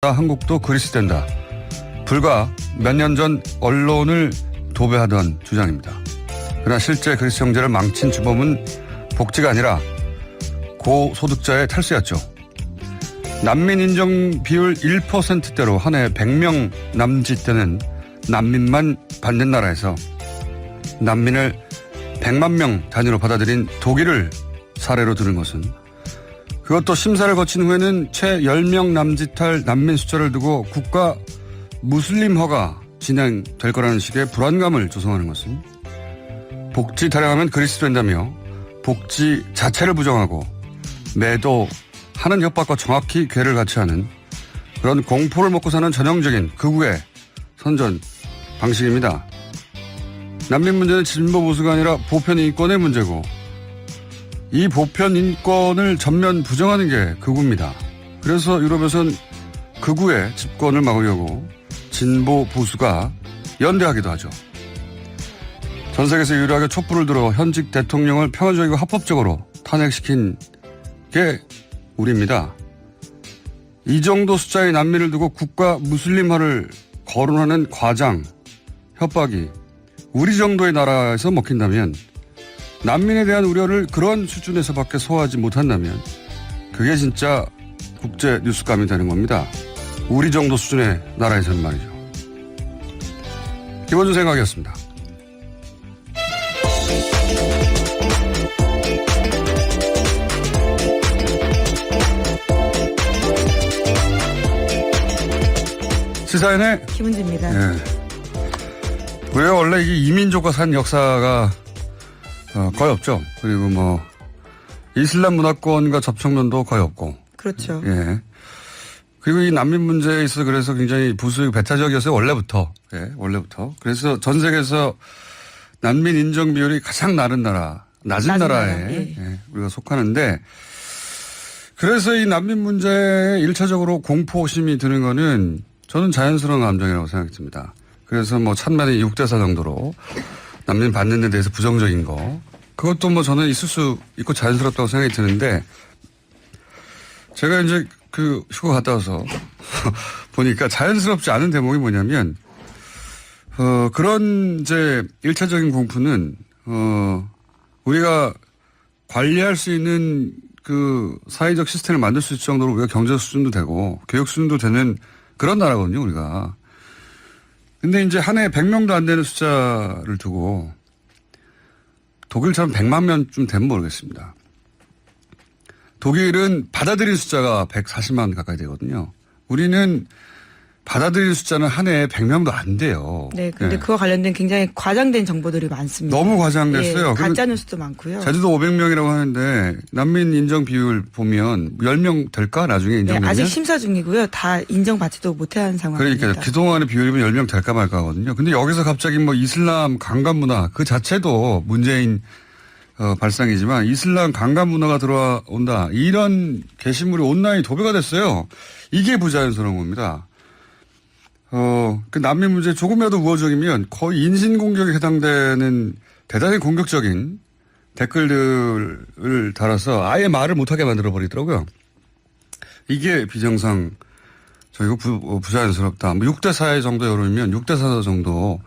한국도 그리스 된다. 불과 몇 년 전 언론을 도배하던 주장입니다. 그러나 실제 그리스 형제를 망친 주범은 복지가 아니라 고소득자의 탈세였죠. 난민 인정 비율 1%대로 한 해 100명 남짓되는 난민만 받는 나라에서 난민을 100만 명 단위로 받아들인 독일을 사례로 들은 것은, 그것도 심사를 거친 후에는 채 10명 남짓할 난민 숫자를 두고 국가 무슬림화가 진행될 거라는 식의 불안감을 조성하는 것은, 복지 타령하면 그리스 된다며 복지 자체를 부정하고 매도하는 협박과 정확히 궤를 같이 하는 그런 공포를 먹고 사는 전형적인 극우의 선전 방식입니다. 난민 문제는 진보 보수가 아니라 보편 인권의 문제고, 이 보편 인권을 전면 부정하는 게 극우입니다. 그래서 유럽에선 극우의 집권을 막으려고 진보 보수가 연대하기도 하죠. 전 세계에서 유일하게 촛불을 들어 현직 대통령을 평화적이고 합법적으로 탄핵시킨 게 우리입니다. 이 정도 숫자의 난민을 두고 국가 무슬림화를 거론하는 과장, 협박이 우리 정도의 나라에서 먹힌다면, 난민에 대한 우려를 그런 수준에서밖에 소화하지 못한다면 그게 진짜 국제 뉴스감이 되는 겁니다. 우리 정도 수준의 나라에서는 말이죠. 김원준 생각이었습니다. 시사인의 김은지입니다. 네. 우리가 원래 이게 이민족과 산 역사가 거의 없죠. 그리고 뭐 이슬람 문화권과 접촉면도 거의 없고. 그렇죠. 예. 그리고 이 난민 문제에 있어서 그래서 굉장히 부수익 배타적이었어요. 원래부터. 예, 원래부터. 그래서 전 세계에서 난민 인정 비율이 가장 낮은 나라에 예, 우리가 속하는데, 그래서 이 난민 문제에 1차적으로 공포심이 드는 거는 저는 자연스러운 감정이라고 생각이 듭니다. 그래서 뭐 찬반이 6대4 정도로 난민 받는 데 대해서 부정적인 거, 그것도 뭐 저는 있을 수 있고 자연스럽다고 생각이 드는데, 제가 이제 그 휴가 갔다 와서 보니까 자연스럽지 않은 대목이 뭐냐면, 그런 이제 1차적인 공포는, 우리가 관리할 수 있는 그 사회적 시스템을 만들 수 있을 정도로 우리가 경제 수준도 되고 교육 수준도 되는 그런 나라거든요, 우리가. 근데 이제 한 해 100명도 안 되는 숫자를 두고, 독일처럼 100만 명쯤 되면 모르겠습니다. 독일은 받아들인 숫자가 140만 가까이 되거든요. 우리는 받아들인 숫자는 한 해에 100명도 안 돼요. 네, 근데 네. 그와 관련된 굉장히 과장된 정보들이 많습니다. 너무 과장됐어요. 네, 가짜뉴스도 많고요. 제주도 500명이라고 하는데 난민 인정 비율 보면 10명 될까? 나중에 인정되면? 네, 아직 심사 중이고요. 다 인정받지도 못한 상황입니다. 그러니까 그동안의 비율이면 10명 될까 말까 하거든요. 근데 여기서 갑자기 뭐 이슬람 강간 문화 그 자체도 문제인 발상이지만, 이슬람 강간 문화가 들어온다, 이런 게시물이 온라인 도배가 됐어요. 이게 부자연스러운 겁니다. 그 난민 문제 조금이라도 우호적이면 거의 인신공격에 해당되는 대단히 공격적인 댓글들을 달아서 아예 말을 못하게 만들어버리더라고요. 이게 비정상적이고 부자연스럽다. 뭐 6대4 정도 여론이면 6대4 정도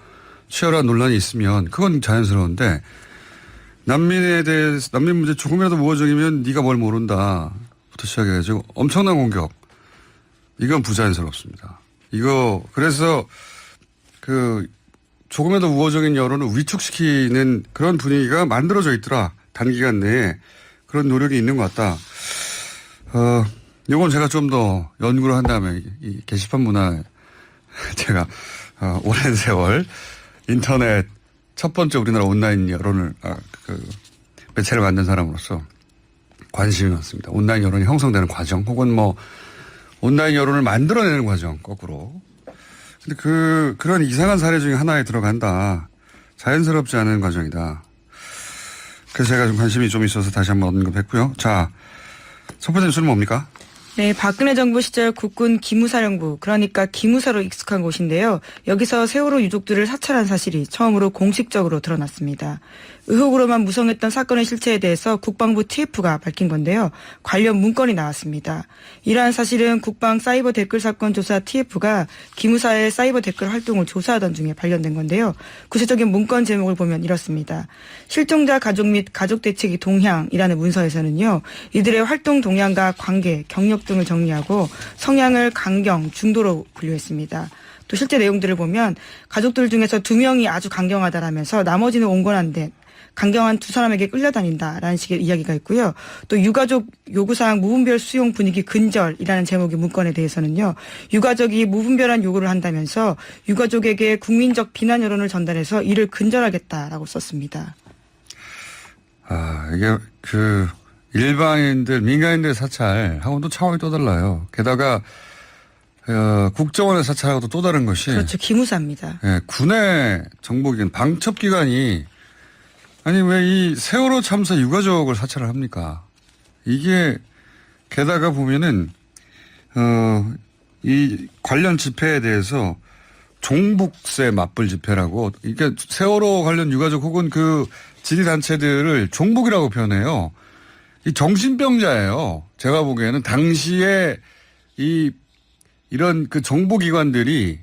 치열한 논란이 있으면 그건 자연스러운데, 난민에 대해서, 난민 문제 조금이라도 우호적이면 네가 뭘 모른다부터 시작해가지고 엄청난 공격. 이건 부자연스럽습니다. 그래서 조금이라도 우호적인 여론을 위축시키는 그런 분위기가 만들어져 있더라. 단기간 내에 그런 노력이 있는 것 같다. 이건 제가 좀 더 연구를 한 다음에 이 게시판 문화, 제가 오랜 세월 인터넷 첫 번째 우리나라 온라인 여론을, 매체를 만든 사람으로서 관심이 많습니다. 온라인 여론이 형성되는 과정, 혹은 뭐 온라인 여론을 만들어내는 과정, 거꾸로. 근데 그런 이상한 사례 중에 하나에 들어간다. 자연스럽지 않은 과정이다. 그래서 제가 좀 관심이 좀 있어서 다시 한번 언급했고요. 자, 첫 번째 뉴스는 뭡니까? 네, 박근혜 정부 시절 국군 기무사령부, 그러니까 기무사로 익숙한 곳인데요. 여기서 세월호 유족들을 사찰한 사실이 처음으로 공식적으로 드러났습니다. 의혹으로만 무성했던 사건의 실체에 대해서 국방부 TF가 밝힌 건데요. 관련 문건이 나왔습니다. 이러한 사실은 국방 사이버 댓글 사건 조사 TF가 기무사의 사이버 댓글 활동을 조사하던 중에 발견된 건데요. 구체적인 문건 제목을 보면 이렇습니다. 실종자 가족 및 가족 대책이 동향이라는 문서에서는요. 이들의 활동 동향과 관계, 경력 등을 정리하고 성향을 강경, 중도로 분류했습니다. 또 실제 내용들을 보면 가족들 중에서 2명이 아주 강경하다라면서 나머지는 온건한데 강경한 2사람에게 끌려다닌다라는 식의 이야기가 있고요. 또 유가족 요구사항 무분별 수용 분위기 근절이라는 제목의 문건에 대해서는요. 유가족이 무분별한 요구를 한다면서 유가족에게 국민적 비난 여론을 전달해서 이를 근절하겠다라고 썼습니다. 이게 일반인들, 민간인들 사찰하고는 또 차원이 또 달라요. 게다가 국정원의 사찰하고도 또 다른 것이 그렇죠. 기무사입니다. 예, 군의 정보기관, 방첩기관이 아니 왜 이 세월호 참사 유가족을 사찰을 합니까? 이게 게다가 보면은 이 관련 집회에 대해서 종북세 맞불 집회라고 이게 세월호 관련 유가족 혹은 그 지리 단체들을 종북이라고 표현해요. 이 정신병자예요. 제가 보기에는 당시에 이런 그 정보기관들이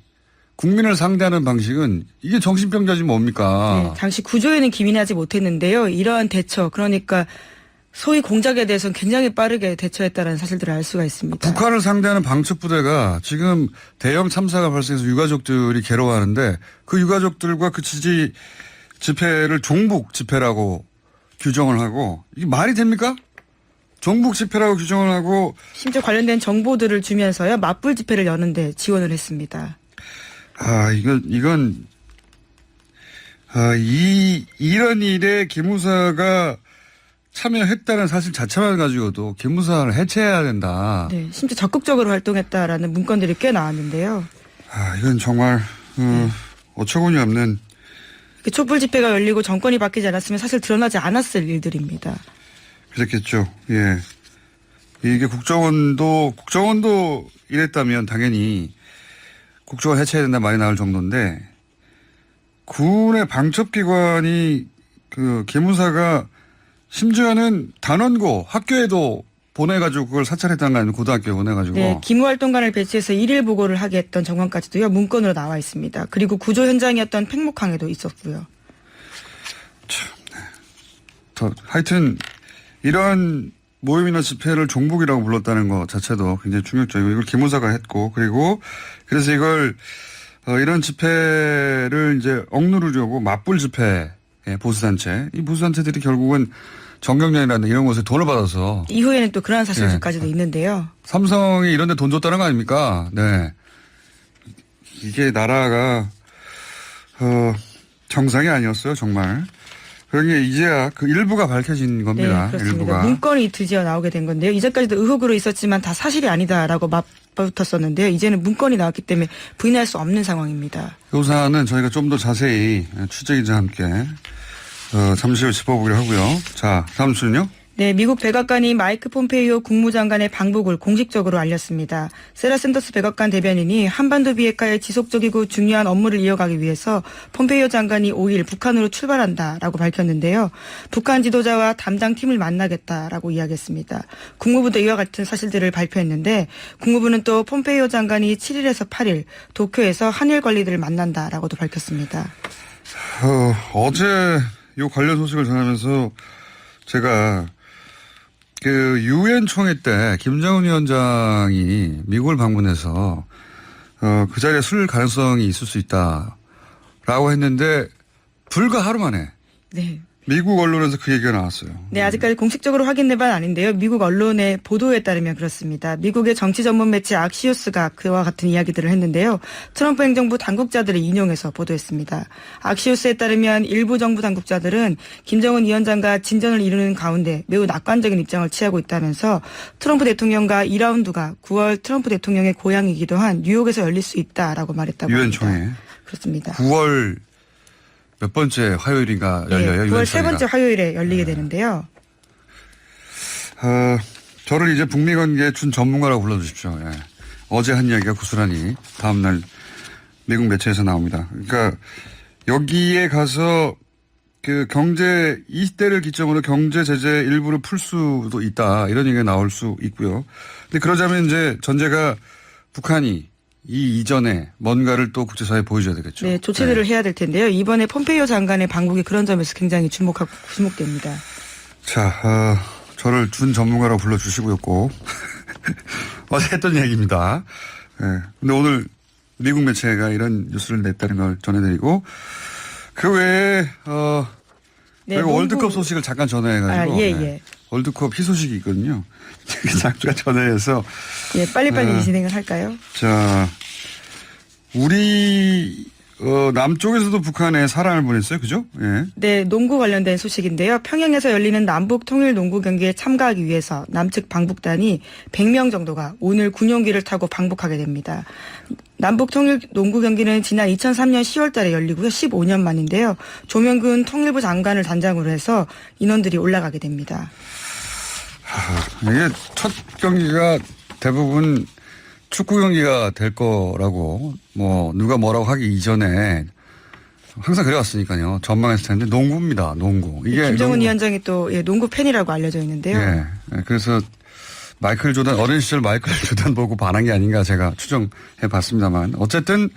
국민을 상대하는 방식은 이게 정신병자지 뭡니까? 네, 당시 구조에는 기민하지 못했는데요. 이러한 대처, 그러니까 소위 공작에 대해서는 굉장히 빠르게 대처했다는 사실들을 알 수가 있습니다. 북한을 상대하는 방첩부대가 지금 대형 참사가 발생해서 유가족들이 괴로워하는데 그 유가족들과 그 지지 집회를 종북 집회라고 규정을 하고 이게 말이 됩니까? 종북 집회라고 규정을 하고 심지어 관련된 정보들을 주면서요. 맞불 집회를 여는데 지원을 했습니다. 이런 일에 기무사가 참여했다는 사실 자체만 가지고도 기무사를 해체해야 된다. 네, 심지어 적극적으로 활동했다라는 문건들이 꽤 나왔는데요. 이건 정말 어처구니 없는. 촛불 집회가 열리고 정권이 바뀌지 않았으면 사실 드러나지 않았을 일들입니다. 그렇겠죠. 예. 이게 국정원도 이랬다면 당연히 국정원 해체해야 된다 말이 나올 정도인데 군의 방첩기관이 그 기무사가 심지어는 단원고 학교에도 보내가지고 그걸 사찰했다는 거 아니면 고등학교에 보내가지고. 네, 기무활동가를 배치해서 일일 보고를 하게 했던 정황까지도요. 문건으로 나와 있습니다. 그리고 구조 현장이었던 팽목항에도 있었고요. 참, 하여튼 이런 모임이나 집회를 종북이라고 불렀다는 것 자체도 굉장히 충격적이고 이걸 기무사가 했고 그리고 그래서 이걸 이런 집회를 이제 억누르려고 맞불 집회 보수단체 이 보수단체들이 결국은 정경련이라는 이런 곳에 돈을 받아서 이후에는 또 그러한 사실까지도 있는데요. 삼성이 이런 데 돈 줬다는 거 아닙니까? 네. 이게 나라가 정상이 아니었어요 정말. 그런 게 이제야 그 일부가 밝혀진 겁니다. 네, 그렇습니다. 일부가. 문건이 드디어 나오게 된 건데요. 이제까지도 의혹으로 있었지만 다 사실이 아니다라고 맞붙었었는데요. 이제는 문건이 나왔기 때문에 부인할 수 없는 상황입니다. 이 사안은 저희가 좀 더 자세히 취재기자와 함께 잠시 후 짚어보기로 하고요. 자, 다음 주는요. 네, 미국 백악관이 마이크 폼페이오 국무장관의 방북을 공식적으로 알렸습니다. 세라 샌더스 백악관 대변인이 한반도 비핵화의 지속적이고 중요한 업무를 이어가기 위해서 폼페이오 장관이 5일 북한으로 출발한다라고 밝혔는데요. 북한 지도자와 담당 팀을 만나겠다라고 이야기했습니다. 국무부도 이와 같은 사실들을 발표했는데 국무부는 또 폼페이오 장관이 7일에서 8일 도쿄에서 한일 관리들을 만난다라고도 밝혔습니다. 어제 이 관련 소식을 전하면서 제가 그 유엔 총회 때 김정은 위원장이 미국을 방문해서 그 자리에 술 가능성이 있을 수 있다라고 했는데 불과 하루 만에 네. 미국 언론에서 그 얘기가 나왔어요. 네, 아직까지 공식적으로 확인된 바는 아닌데요. 미국 언론의 보도에 따르면 그렇습니다. 미국의 정치 전문 매체 악시오스가 그와 같은 이야기들을 했는데요. 트럼프 행정부 당국자들을 인용해서 보도했습니다. 악시오스에 따르면 일부 정부 당국자들은 김정은 위원장과 진전을 이루는 가운데 매우 낙관적인 입장을 취하고 있다면서 트럼프 대통령과 2라운드가 9월 트럼프 대통령의 고향이기도 한 뉴욕에서 열릴 수 있다라고 말했다고 유엔 합니다. 총회. 그렇습니다. 9월 몇 번째 화요일인가 열려요? 네, 9월 세 번째 화요일에 열리게 되는데요. 저를 이제 북미 관계 준 전문가라고 불러주십시오. 예. 어제 한 이야기가 고스란히 다음날 미국 매체에서 나옵니다. 그러니까 여기에 가서 그 경제 이 시대를 기점으로 경제 제재 일부를 풀 수도 있다 이런 얘기가 나올 수 있고요. 근데 그러자면 이제 전제가 북한이 이 이전에 뭔가를 또 국제사회에 보여줘야 되겠죠. 네, 조치들을 해야 될 텐데요. 이번에 폼페이오 장관의 방북이 그런 점에서 굉장히 주목됩니다. 자, 저를 준 전문가라고 불러주시고요, 꼭. 어제 했던 얘기입니다. 예. 근데 오늘 미국 매체가 이런 뉴스를 냈다는 걸 전해드리고, 그 외에, 네, 저희가 월드컵 소식을 잠깐 전해가지고. 네. 월드컵 희소식이 있거든요. 잠깐 전해서. 예, 빨리빨리 진행을 할까요? 자, 우리, 남쪽에서도 북한에 사람을 보냈어요. 그죠? 예. 네, 농구 관련된 소식인데요. 평양에서 열리는 남북 통일 농구 경기에 참가하기 위해서 남측 방북단이 100명 정도가 오늘 군용기를 타고 방북하게 됩니다. 남북 통일 농구 경기는 지난 2003년 10월 달에 열리고요. 15년 만인데요. 조명근 통일부 장관을 단장으로 해서 인원들이 올라가게 됩니다. 이게 첫 경기가 대부분 축구 경기가 될 거라고 뭐 누가 뭐라고 하기 이전에 항상 그래왔으니까요. 전망했을 텐데 농구입니다. 농구. 이게 김정은 위원장이 또 농구 팬이라고 알려져 있는데요. 예. 그래서 마이클 조던 어린 시절 마이클 조던 보고 반한 게 아닌가 제가 추정해 봤습니다만 어쨌든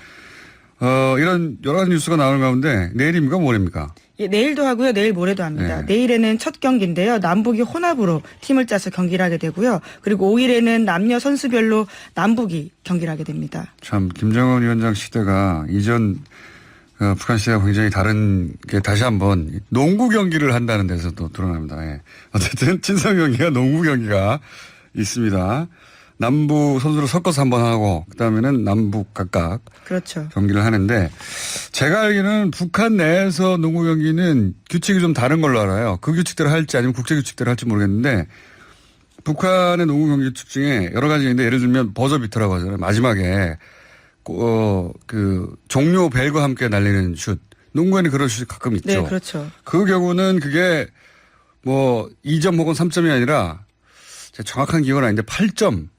이런 여러 가지 뉴스가 나오는 가운데 내일입니까 모레입니까? 예, 내일도 하고요. 내일 모레도 합니다. 네. 내일에는 첫 경기인데요. 남북이 혼합으로 팀을 짜서 경기를 하게 되고요. 그리고 5일에는 남녀 선수별로 남북이 경기를 하게 됩니다. 참 김정은 위원장 시대가 이전 북한 시대가 굉장히 다른 게 다시 한번 농구 경기를 한다는 데서도 드러납니다. 예. 어쨌든 친선 경기가 농구 경기가 있습니다. 남부 선수를 섞어서 한번 하고 그다음에는 남북 각각 그렇죠. 경기를 하는데 제가 알기로는 북한 내에서 농구 경기는 규칙이 좀 다른 걸로 알아요. 그 규칙대로 할지 아니면 국제 규칙대로 할지 모르겠는데 북한의 농구 경기 규칙 중에 여러 가지인데 예를 들면 버저비터라고 하잖아요. 마지막에 그 종료 벨과 함께 날리는 슛. 농구에는 그런 슛이 가끔 있죠. 네, 그렇죠. 그 경우는 그게 뭐 2점 혹은 3점이 아니라 제가 정확한 기억은 아닌데 8점.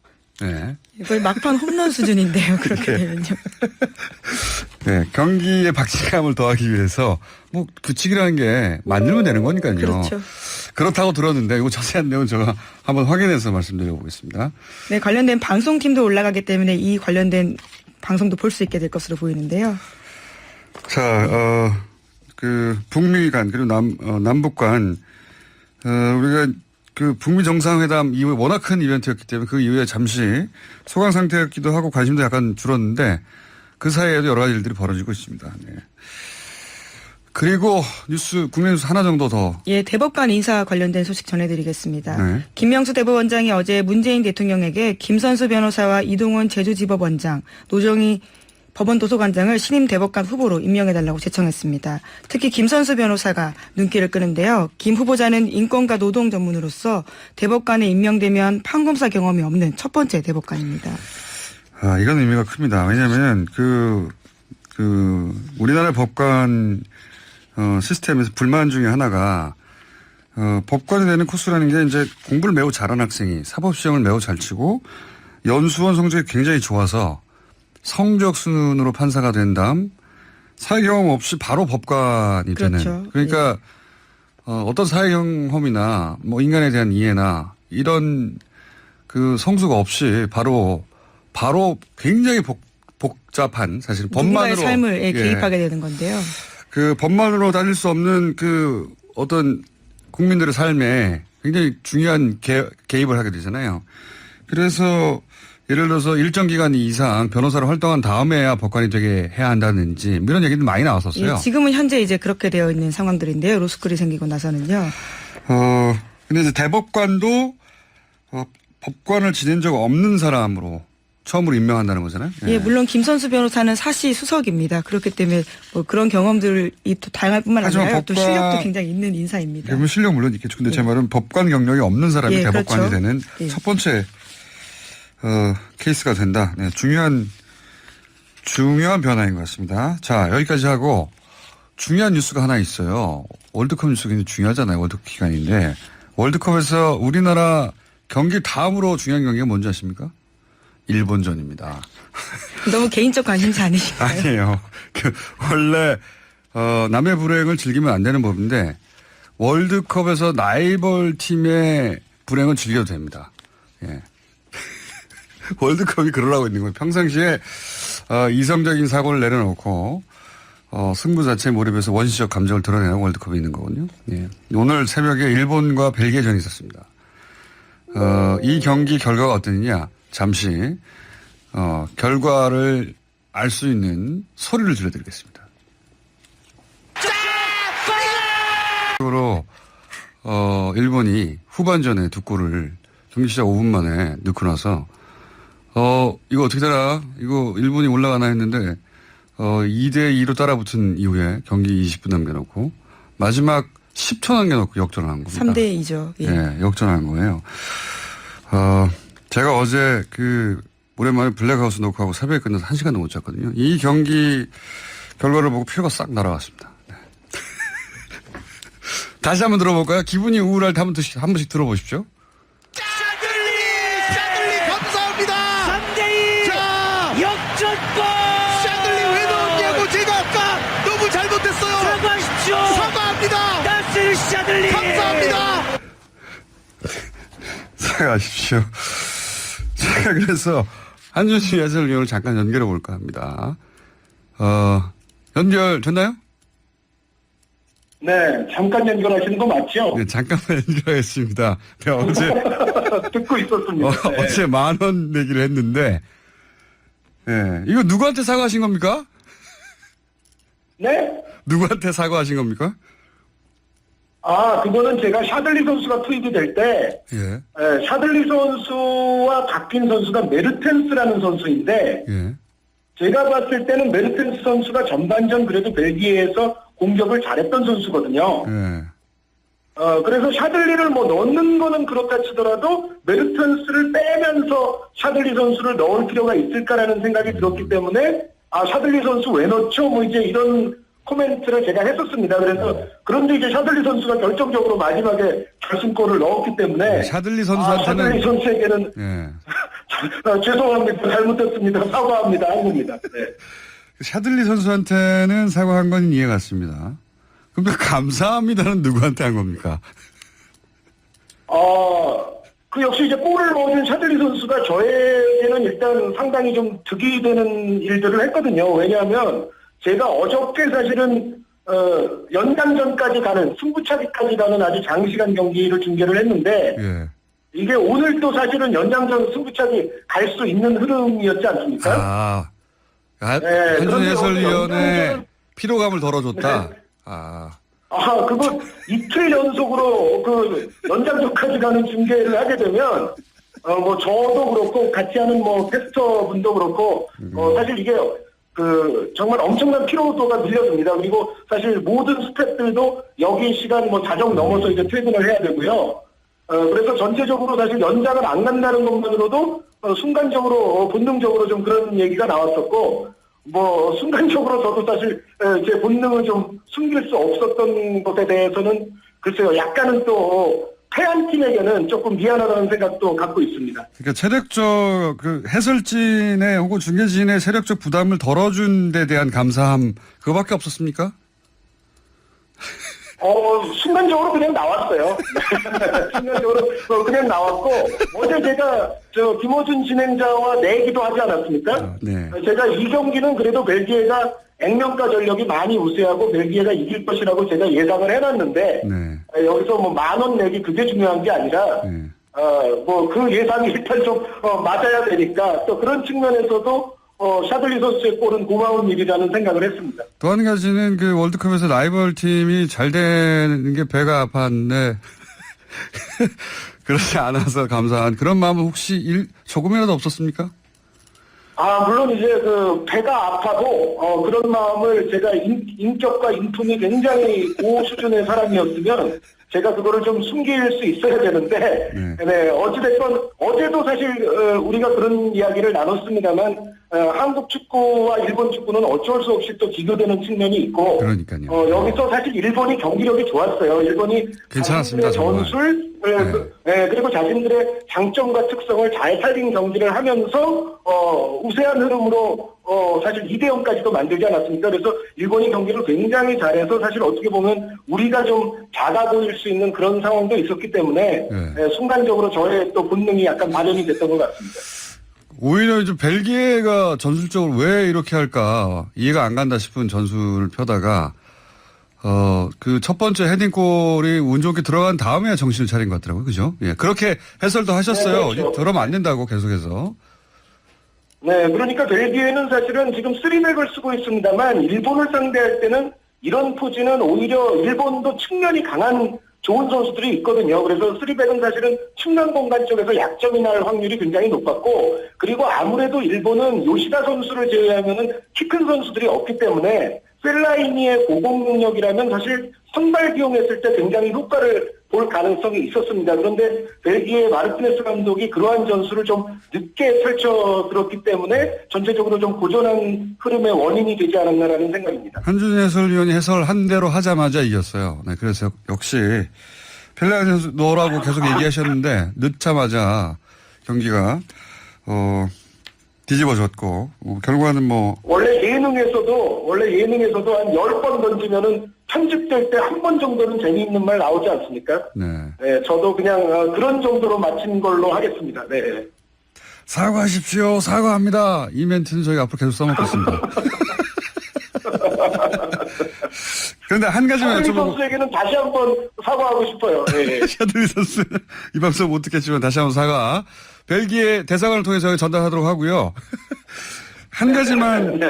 네. 거의 막판 홈런 수준인데요. 그렇게 네. 되면요. 네. 경기의 박진감을 더하기 위해서 뭐 규칙이라는 게 만들면 되는 거니까요. 그렇죠. 그렇다고 들었는데 이거 자세한 내용은 제가 한번 확인해서 말씀드려보겠습니다. 네. 관련된 방송팀도 올라가기 때문에 이 관련된 방송도 볼 수 있게 될 것으로 보이는데요. 자, 그 북미 간 그리고 남북 간 우리가 그 북미 정상회담 이후에 워낙 큰 이벤트였기 때문에 그 이후에 잠시 소강 상태였기도 하고 관심도 약간 줄었는데 그 사이에도 여러 가지 일들이 벌어지고 있습니다. 네. 그리고 국내 뉴스 하나 정도 더. 예, 대법관 인사 관련된 소식 전해드리겠습니다. 네. 김명수 대법원장이 어제 문재인 대통령에게 김선수 변호사와 이동원 제주지법원장, 노정희 법원 도서관장을 신임 대법관 후보로 임명해달라고 제청했습니다. 특히 김선수 변호사가 눈길을 끄는데요. 김 후보자는 인권과 노동 전문으로서 대법관에 임명되면 판검사 경험이 없는 첫 번째 대법관입니다. 아, 이건 의미가 큽니다. 왜냐하면 우리나라 법관 시스템에서 불만 중에 하나가 법관이 되는 코스라는 게 이제 공부를 매우 잘하는 학생이 사법시험을 매우 잘 치고 연수원 성적이 굉장히 좋아서 성적 순으로 판사가 된 다음 사회 경험 없이 바로 법관이 그렇죠. 되는. 그러니까 어떤 사회 경험이나 뭐 인간에 대한 이해나 이런 그 성수가 없이 바로 굉장히 복잡한 사실 누군가의 법만으로 삶을 개입하게 되는 건데요. 그 법만으로 다닐 수 없는 그 어떤 국민들의 삶에 굉장히 중요한 개입을 하게 되잖아요. 그래서 예를 들어서 일정 기간 이상 변호사로 활동한 다음에야 법관이 되게 해야 한다든지 이런 얘기들 많이 나왔었어요. 예, 지금은 현재 이제 그렇게 되어 있는 상황들인데요. 로스쿨이 생기고 나서는요. 근데 이제 대법관도 법관을 지낸 적 없는 사람으로 처음으로 임명한다는 거잖아요. 예, 물론 김선수 변호사는 사시 수석입니다. 그렇기 때문에 뭐 그런 경험들이 또 다양할 뿐만 아니라 또 실력도 굉장히 있는 인사입니다. 그러면 실력 물론 있겠죠. 근데 제 말은 법관 경력이 없는 사람이 대법관이 그렇죠. 되는 첫 번째 케이스가 된다. 네, 중요한 변화인 것 같습니다. 자, 여기까지 하고 중요한 뉴스가 하나 있어요. 월드컵 뉴스가 굉장히 중요하잖아요. 월드컵 기간인데 월드컵에서 우리나라 경기 다음으로 중요한 경기가 뭔지 아십니까? 일본전입니다. 너무 개인적 관심사 아니실까요? 아니에요. 원래 남의 불행을 즐기면 안 되는 법인데 월드컵에서 라이벌 팀의 불행은 즐겨도 됩니다. 예. 월드컵이 그러라고 있는 거예요. 평상시에 이성적인 사고를 내려놓고 승부 자체에 몰입해서 원시적 감정을 드러내는 월드컵이 있는 거거든요. 예. 오늘 새벽에 일본과 벨기에전이 있었습니다. 이 경기 결과가 어땠느냐? 잠시 결과를 알 수 있는 소리를 들려드리겠습니다. 으로 일본이 후반전에 두 골을 경기 시작 5분 만에 넣고 나서 이거 어떻게 되나? 이거 일본이 올라가나 했는데 2대2로 따라붙은 이후에 경기 20분 남겨놓고 마지막 10초 남겨놓고 역전한 겁니다. 3대2죠. 예. 네, 역전한 거예요. 제가 어제 오랜만에 블랙하우스 녹화하고 새벽에 끝나서 1시간도 못 잤거든요. 이 경기 결과를 보고 피로가 싹 날아갔습니다. 네. 다시 한번 들어볼까요? 기분이 우울할 때 한 번씩 들어보십시오. 샤들리 감사합니다. 3대2 자, 역전골. 샤들리 왜 넣었냐고 제가 아까 너무 잘못했어요. 사과하십시오. 사과합니다. 나스르 샤들리. 감사합니다. 사과하십시오. 제가 그래서 한준수 해설위원을 잠깐 연결해 볼까 합니다. 연결됐나요? 네, 잠깐 연결하시는 거 맞죠? 네, 잠깐만 연결하겠습니다. 네, 어제, 듣고 있었습니다. 네. 어제 10,000원 내기를 했는데, 예, 이거 누구한테 사과하신 겁니까? 네? 누구한테 사과하신 겁니까? 그거는 제가 샤들리 선수가 투입이 될 때, 예, 샤들리 선수와 바뀐 선수가 메르텐스라는 선수인데, 예, 제가 봤을 때는 메르텐스 선수가 전반전 그래도 벨기에에서 공격을 잘했던 선수거든요. 예. 그래서 샤들리를 넣는 거는 그렇다 치더라도 메르텐스를 빼면서 샤들리 선수를 넣을 필요가 있을까라는 생각이 들었기 때문에 샤들리 선수 왜 넣죠? 이제 이런 코멘트를 제가 했었습니다. 그래서 그런데 이제 샤들리 선수가 결정적으로 마지막에 결승골을 넣었기 때문에 샤들리 선수한테는 샤들리 선수에게는 예. 죄송합니다. 잘못했습니다. 사과합니다. 한 겁니다. 네. 샤들리 선수한테는 사과한 건 이해 갔습니다. 그럼 감사합니다는 누구한테 한 겁니까? 그 역시 이제 골을 넣어준 샤들리 선수가 저에게는 일단 상당히 좀 득이 되는 일들을 했거든요. 왜냐하면 제가 어저께 사실은 연장전까지 가는 승부차기까지 가는 아주 장시간 경기를 중계를 했는데 예. 이게 오늘 또 사실은 연장전 승부차기 갈 수 있는 흐름이었지 않습니까? 한준 그런데 해설위원의 연장전- 피로감을 덜어줬다. 네. 그거 이틀 연속으로 연장전까지 가는 중계를 하게 되면, 저도 그렇고, 같이 하는 캐스터 분도 그렇고, 사실 이게, 정말 엄청난 피로도가 밀려듭니다. 그리고 사실 모든 스태프들도 여기 시간 자정 넘어서 이제 퇴근을 해야 되고요. 그래서 전체적으로 사실 연장을 안 간다는 것만으로도, 순간적으로, 본능적으로 좀 그런 얘기가 나왔었고, 순간적으로 저도 사실 제 본능을 좀 숨길 수 없었던 것에 대해서는 글쎄요, 약간은 또 패한 팀에게는 조금 미안하다는 생각도 갖고 있습니다. 그러니까 체력적 해설진의 혹은 중계진의 체력적 부담을 덜어준 데 대한 감사함 그거밖에 없었습니까? 순간적으로 그냥 나왔어요. 순간적으로 그냥 나왔고, 어제 제가 김호준 진행자와 내기도 하지 않았습니까? 네. 제가 이 경기는 그래도 벨기에가 액면가 전력이 많이 우세하고 벨기에가 이길 것이라고 제가 예상을 해놨는데, 네. 여기서 10,000원 내기 그게 중요한 게 아니라, 네. 그 예상이 일단 좀 맞아야 되니까, 또 그런 측면에서도 샤들리 선수의 골은 고마운 일이라는 생각을 했습니다. 또 한 가지는 월드컵에서 라이벌 팀이 잘 되는 게 배가 아팠는데 그렇지 않아서 감사한 그런 마음은 혹시 조금이라도 없었습니까? 물론 이제 배가 아파도 그런 마음을 제가 인격과 인품이 굉장히 고수준의 사람이었으면 제가 그거를 좀 숨길 수 있어야 되는데, 네, 어찌됐건 어제도 사실 우리가 그런 이야기를 나눴습니다만 한국 축구와 일본 축구는 어쩔 수 없이 또 비교되는 측면이 있고, 그러니까요. 여기서 사실 일본이 경기력이 좋았어요. 일본이 괜찮았습니다, 자신들의 전술, 그리고 자신들의 장점과 특성을 잘 살린 경기를 하면서 우세한 흐름으로 사실 2대0까지도 만들지 않았습니까? 그래서 일본이 경기를 굉장히 잘해서 사실 어떻게 보면 우리가 좀 작아 보일 수 있는 그런 상황도 있었기 때문에 순간적으로 저의 또 본능이 약간 발현이 됐던 것 같습니다. 오히려 이제 벨기에가 전술적으로 왜 이렇게 할까 이해가 안 간다 싶은 전술을 펴다가 그 첫 번째 헤딩골이 운 좋게 들어간 다음에야 정신을 차린 것 같더라고요. 그죠? 예. 그렇게 해설도 하셨어요. 네, 그렇죠. 저러면 안 된다고 계속해서. 네, 그러니까 벨기에는 사실은 지금 3백을 쓰고 있습니다만 일본을 상대할 때는 이런 포지는 오히려 일본도 측면이 강한 좋은 선수들이 있거든요. 그래서 3백은 사실은 측면 공간 쪽에서 약점이 날 확률이 굉장히 높았고, 그리고 아무래도 일본은 요시다 선수를 제외하면은 키 큰 선수들이 없기 때문에 펠라이니의 고공 능력이라면 사실 선발 기용했을 때 굉장히 효과를 볼 가능성이 있었습니다. 그런데 벨기에 마르티네스 감독이 그러한 전술을 좀 늦게 펼쳐들었기 때문에 전체적으로 좀 고전한 흐름의 원인이 되지 않았나라는 생각입니다. 한준 해설위원이 해설한 대로 하자마자 이겼어요. 네, 그래서 역시 펠라인 선수 넣으라고 계속 얘기하셨는데 늦자마자 경기가 뒤집어졌고 결과는 뭐 원래 예능에서도 한 10번 던지면은 편집될 때 한 번 정도는 재미있는 말 나오지 않습니까? 네. 네, 저도 그냥 그런 정도로 마친 걸로 하겠습니다. 네. 사과하십시오. 사과합니다. 이 멘트는 저희가 앞으로 계속 써먹겠습니다. 그런데 한 가지만 샤들리 여쭤보고. 선수에게는 다시 한번 사과하고 싶어요. 네. 샤들리 선수 이 방송 못 듣겠지만 다시 한번 사과. 벨기에 대사관을 통해서 전달하도록 하고요. 한 가지만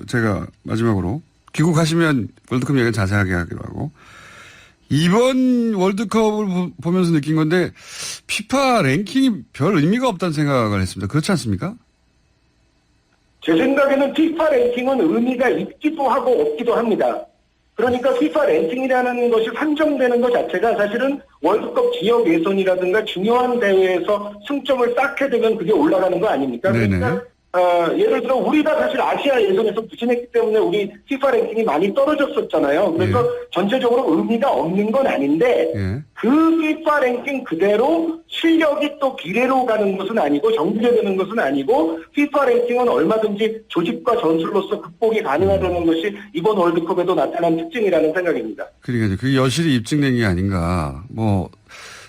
제가 마지막으로 귀국하시면 월드컵 얘기는 자세하게 하기로 하고 이번 월드컵을 보면서 느낀 건데 피파 랭킹이 별 의미가 없다는 생각을 했습니다. 그렇지 않습니까? 제 생각에는 피파 랭킹은 의미가 있기도 하고 없기도 합니다. 그러니까 피파 랭킹이라는 것이 산정되는 것 자체가 사실은 월드컵 지역 예선이라든가 중요한 대회에서 승점을 쌓게 되면 그게 올라가는 거 아닙니까? 네네. 그러니까 예를 들어 우리가 사실 아시아 예선에서 부진했기 때문에 우리 피파 랭킹이 많이 떨어졌었잖아요. 그래서 전체적으로 의미가 없는 건 아닌데 그 피파 랭킹 그대로 실력이 또 비례로 가는 것은 아니고 정비례되는 것은 아니고 피파 랭킹은 얼마든지 조직과 전술로서 극복이 가능하다는 것이 이번 월드컵에도 나타난 특징이라는 생각입니다. 그러니까 그게 여실히 입증된 게 아닌가. 뭐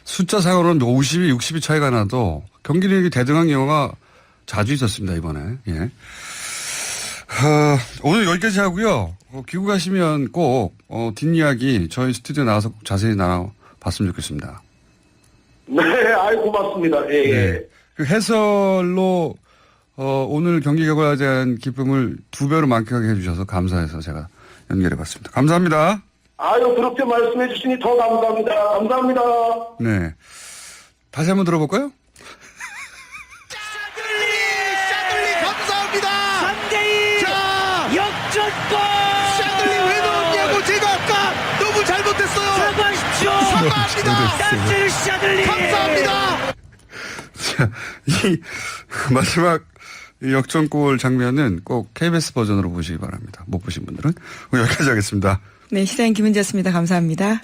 숫자상으로는 50이 60이 차이가 나도 경기력이 대등한 경우가 자주 있었습니다, 이번에. 예. 오늘 여기까지 하고요. 귀국하시면 꼭, 뒷이야기 저희 스튜디오에 나와서 꼭 자세히 나눠봤으면 좋겠습니다. 네, 아이, 고맙습니다. 예, 예. 네. 그 해설로, 오늘 경기 결과에 대한 기쁨을 2배로 만끽하게 해주셔서 감사해서 제가 연결해봤습니다. 감사합니다. 아유, 그렇게 말씀해 주시니 더 감사합니다. 감사합니다. 네. 다시 한번 들어볼까요? 감사합니다. 3대2 자, 역전골. 샤들리 왜 넣었냐고 제가 아까 너무 잘못했어요. 사과하십시오. 사과합니다. 딴지를 샤들리. 감사합니다. 자, 이 마지막 역전골 장면은 꼭 KBS 버전으로 보시기 바랍니다. 못 보신 분들은. 여기까지 하겠습니다. 네, 시사인 김은지였습니다. 감사합니다.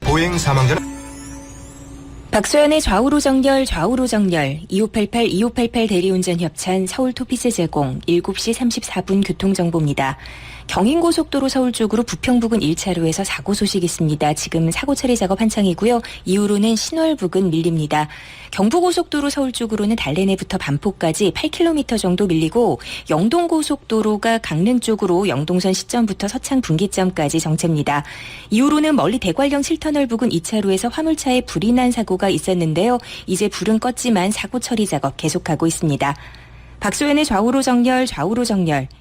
보행 사망자는 박소연의 좌우로 정렬 2588 대리운전 협찬 서울 토피스 제공 7시 34분 교통정보입니다. 경인고속도로 서울 쪽으로 부평 부근 1차로에서 사고 소식 있습니다. 지금 사고 처리 작업 한창이고요. 이후로는 신월 부근 밀립니다. 경부고속도로 서울 쪽으로는 달래내부터 반포까지 8km 정도 밀리고 영동고속도로가 강릉 쪽으로 영동선 시점부터 서창 분기점까지 정체입니다. 이후로는 멀리 대관령 7터널 부근 2차로에서 화물차에 불이 난 사고가 있었는데요. 이제 불은 껐지만 사고 처리 작업 계속하고 있습니다. 박소연의 좌우로 정렬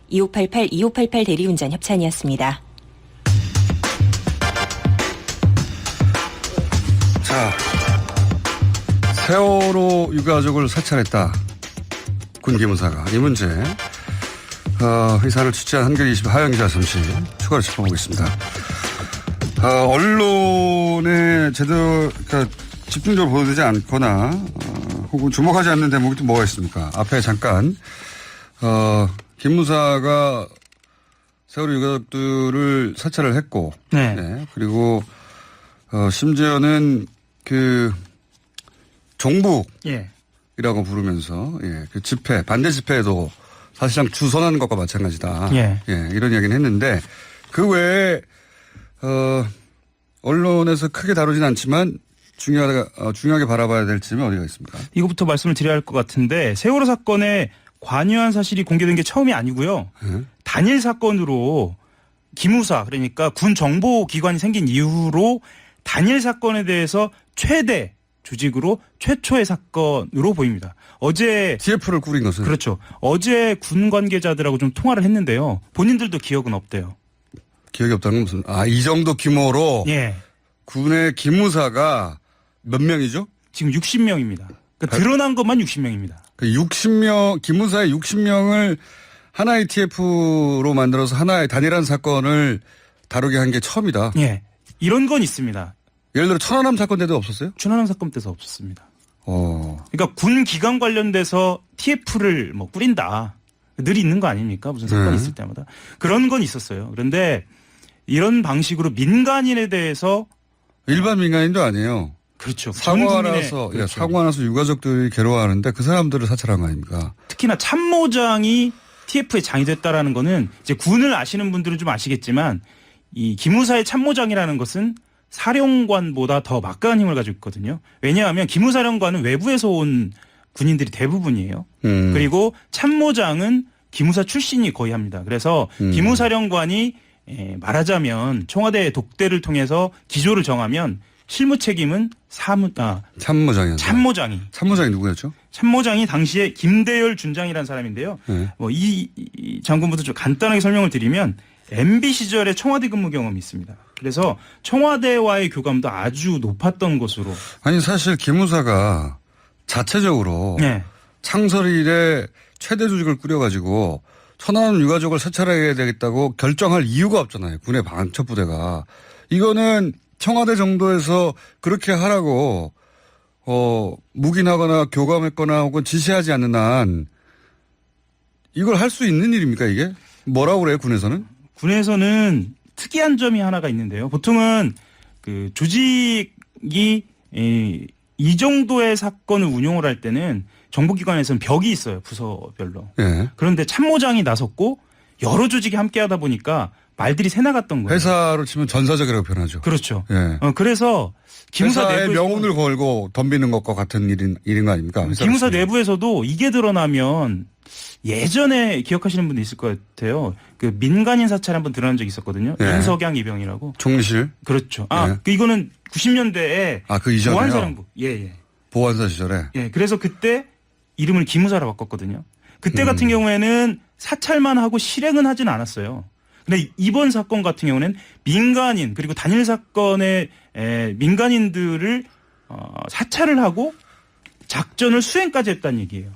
2588 대리운전 협찬이었습니다. 자, 세월호 유가족을 사찰했다. 군 기무사가 이 문제 의사를 취재한 한겨레 20 하영 기자 잠시 추가로 짚어보겠습니다. 언론에 제대로 그러니까 집중적으로 보도되지 않거나 혹은 주목하지 않는 대목이 또 뭐가 있습니까? 앞에 잠깐 김 무사가 세월호 유가족들을 사찰을 했고, 네. 네. 그리고 심지어는 그 종북이라고 예. 부르면서 그 집회 반대 집회에도 사실상 주선하는 것과 마찬가지다. 예. 이런 이야기는 했는데 그 외에 언론에서 크게 다루진 않지만 중요하게 바라봐야 될 점이 어디가 있습니까? 이거부터 말씀을 드려야 할 것 같은데 세월호 사건에 관여한 사실이 공개된 게 처음이 아니고요. 단일 사건으로 기무사 그러니까 군 정보기관이 생긴 이후로 단일 사건에 대해서 최대 조직으로 최초의 사건으로 보입니다. 어제 TF를 꾸린 것은 그렇죠. 어제 군 관계자들하고 좀 통화를 했는데요. 본인들도 기억은 없대요. 기억이 없다는 건 무슨 이 정도 규모로 예. 군의 기무사가 몇 명이죠? 지금 60명입니다. 그러니까 드러난 것만 60명입니다. 그 60명 기무사의 60명을 하나의 TF로 만들어서 하나의 단일한 사건을 다루게 한 게 처음이다. 예. 이런 건 있습니다. 예를 들어 천안함 사건 때도 없었어요? 천안함 사건 때도 없었습니다. 그러니까 군 기관 관련돼서 TF를 뭐 꾸린다. 늘 있는 거 아닙니까? 무슨 사건이 있을 때마다. 그런 건 있었어요. 그런데 이런 방식으로 민간인에 대해서 일반 민간인도 아니에요. 그렇죠. 사고가 전국민의- 나서 그렇죠. 사고가 나서 유가족들이 괴로워하는데 그 사람들을 사찰한 거 아닙니까? 특히나 참모장이 TF에 장이 됐다라는 거는 이제 군을 아시는 분들은 좀 아시겠지만 이 기무사의 참모장이라는 것은 사령관보다 더 막강한 힘을 가지고 있거든요. 왜냐하면 기무사령관은 외부에서 온 군인들이 대부분이에요. 그리고 참모장은 기무사 출신이 거의 합니다. 그래서 기무사령관이 말하자면 청와대 독대를 통해서 기조를 정하면 실무 책임은 참모장이었죠. 참모장이 누구였죠? 참모장이 당시에 김대열 준장이라는 사람인데요. 네. 뭐 이 장군부터 좀 간단하게 설명을 드리면 MB 시절에 청와대 근무 경험이 있습니다. 그래서 청와대와의 교감도 아주 높았던 것으로. 아니 사실 기무사가 자체적으로 네. 창설 이래 최대 조직을 꾸려가지고 천안함 유가족을 사찰해야 되겠다고 결정할 이유가 없잖아요. 군의 방첩부대가. 이거는 청와대 정도에서 그렇게 하라고 묵인하거나 교감했거나 혹은 지시하지 않는 한 이걸 할 수 있는 일입니까 이게? 뭐라고 그래요 군에서는? 군에서는 특이한 점이 하나가 있는데요. 보통은 그 조직이 이 정도의 사건을 운용을 할 때는 정보기관에서는 벽이 있어요. 부서별로. 예. 그런데 참모장이 나섰고 여러 조직이 함께 하다 보니까 말들이 새나갔던 거예요. 회사로 치면 전사적이라고 표현하죠. 그렇죠. 예. 그래서 기무사 회사의 내부에서 명운을 걸고 덤비는 것과 같은 일인 거 아닙니까? 기무사 내부에서도 이게 드러나면 예전에 기억하시는 분도 있을 것 같아요. 그 민간인 사찰 한번 드러난 적이 있었거든요. 예. 윤석양 이병이라고. 총리실? 그렇죠. 예. 이거는 90년대에 그 이전에요? 보안사령부. 예. 보안사 시절에? 예. 그래서 그때 이름을 기무사로 바꿨거든요. 그때 같은 경우에는 사찰만 하고 실행은 하진 않았어요. 근데 이번 사건 같은 경우는 민간인 그리고 단일 사건의 민간인들을 사찰을 하고 작전을 수행까지 했다는 얘기예요.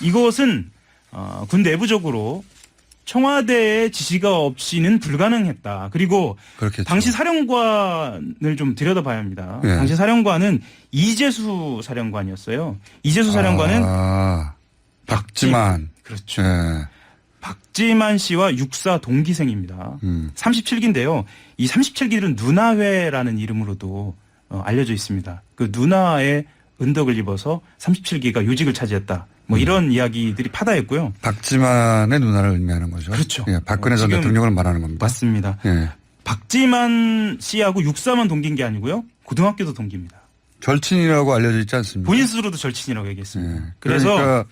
이것은 군 내부적으로 청와대의 지시가 없이는 불가능했다. 그리고 그렇겠죠. 당시 사령관을 좀 들여다봐야 합니다. 예. 당시 사령관은 이재수 사령관이었어요. 이재수 사령관은 박지만. 그렇죠. 예. 박지만 씨와 육사 동기생입니다. 37기인데요. 이 37기들은 누나회라는 이름으로도 알려져 있습니다. 그 누나의 은덕을 입어서 37기가 요직을 차지했다. 뭐 이런 이야기들이 파다했고요. 박지만의 누나를 의미하는 거죠. 그렇죠. 예, 박근혜 전 지금 대통령을 말하는 겁니다. 맞습니다. 예. 박지만 씨하고 육사만 동기인 게 아니고요. 고등학교도 동기입니다. 절친이라고 알려져 있지 않습니까? 본인 스스로도 절친이라고 얘기했습니다. 예. 그래서 그러니까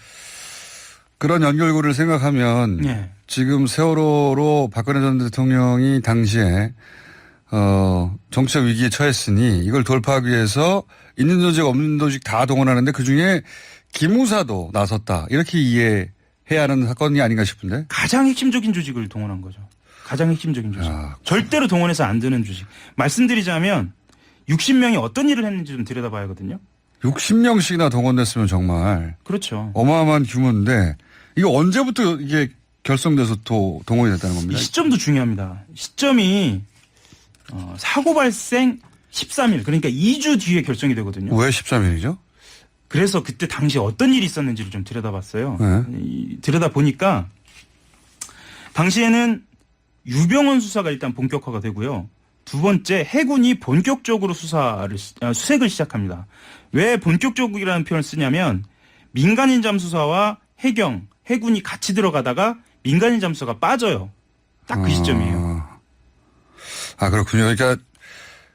그런 연결고리를 생각하면 예. 지금 세월호로 박근혜 전 대통령이 당시에 정치적 위기에 처했으니 이걸 돌파하기 위해서 있는 조직 없는 조직 다 동원하는데 그중에 기무사도 나섰다. 이렇게 이해해야 하는 사건이 아닌가 싶은데. 가장 핵심적인 조직을 동원한 거죠. 가장 핵심적인 조직. 절대로 동원해서 안 되는 조직. 말씀드리자면 60명이 어떤 일을 했는지 좀 들여다봐야 하거든요. 60명씩이나 동원됐으면 정말 그렇죠. 어마어마한 규모인데 이거 언제부터 이게 결성돼서 동원이 됐다는 이 겁니다. 시점도 중요합니다. 시점이 사고 발생 13일 그러니까 2주 뒤에 결정이 되거든요. 왜 13일이죠? 그래서 그때 당시 어떤 일이 있었는지를 좀 들여다봤어요. 들여다보니까 당시에는 유병헌 수사가 일단 본격화가 되고요. 두 번째 해군이 본격적으로 수색을 시작합니다. 왜 본격적이라는 표현을 쓰냐면 민간인 잠수사와 해군이 같이 들어가다가 민간인 잠수사가 빠져요. 딱 그 시점이에요. 아 그렇군요. 그러니까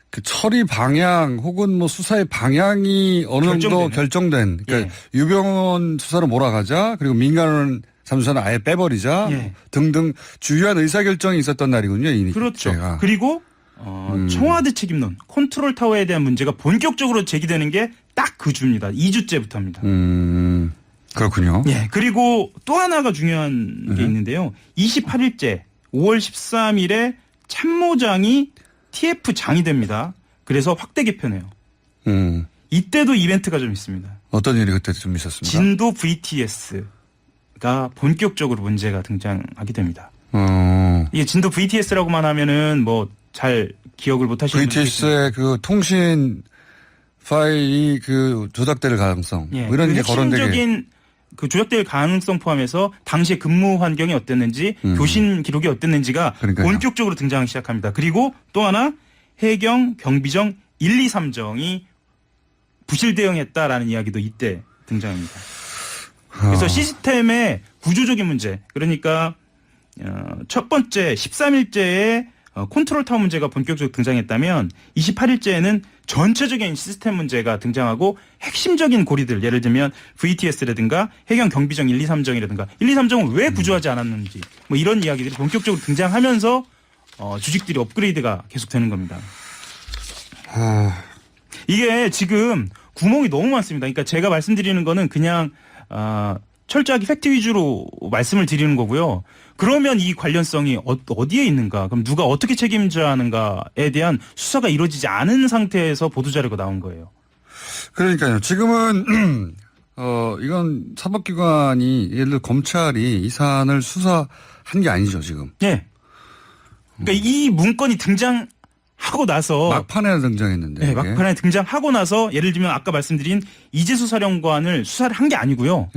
그 처리 방향 혹은 뭐 수사의 방향이 어느 정도 결정된. 그러니까 유병헌 수사로 몰아가자 그리고 민간 잠수사는 아예 빼버리자 등등 주요한 의사결정이 있었던 날이군요. 이 그렇죠. 때가. 그리고 청와대 책임론 컨트롤 타워에 대한 문제가 본격적으로 제기되는 게 딱 그 주입니다. 2주째부터입니다. 그렇군요. 예. 그리고 또 하나가 중요한 게 있는데요. 28일째 5월 13일에 참모장이 TF장이 됩니다. 그래서 확대 개편해요. 이때도 이벤트가 좀 있습니다. 어떤 일이 그때 좀 있었습니까? 진도 VTS가 본격적으로 문제가 등장하게 됩니다. 이게 진도 VTS라고만 하면은 뭐 잘 기억을 못 하시는 분들 VTS의 그 통신 파일이 그 조작될 가능성 뭐 이런 게 거론되게. 핵심적인 그 조작될 가능성 포함해서 당시의 근무 환경이 어땠는지 교신 기록이 어땠는지가 그러니까요. 본격적으로 등장하기 시작합니다. 그리고 또 하나 해경 경비정 1, 2, 3정이 부실 대응했다라는 이야기도 이때 등장합니다. 그래서 시스템의 구조적인 문제 그러니까 첫 번째 13일째에 컨트롤 타워 문제가 본격적으로 등장했다면 28일째에는 전체적인 시스템 문제가 등장하고 핵심적인 고리들 예를 들면 VTS라든가 해경 경비정 1, 2, 3정이라든가 1, 2, 3정을 왜 구조하지 않았는지 뭐 이런 이야기들이 본격적으로 등장하면서 주식들이 업그레이드가 계속되는 겁니다. 이게 지금 구멍이 너무 많습니다. 그러니까 제가 말씀드리는 거는 그냥 철저하게 팩트 위주로 말씀을 드리는 거고요. 그러면 이 관련성이 어디에 있는가? 그럼 누가 어떻게 책임져야 하는가에 대한 수사가 이루어지지 않은 상태에서 보도자료가 나온 거예요. 그러니까요. 지금은 이건 사법기관이 예를 들어 검찰이 이 사안을 수사한 게 아니죠 지금. 네. 그러니까 이 문건이 등장하고 나서 막판에 등장했는데. 네, 막판에 등장하고 나서 예를 들면 아까 말씀드린 이재수 사령관을 수사를 한 게 아니고요.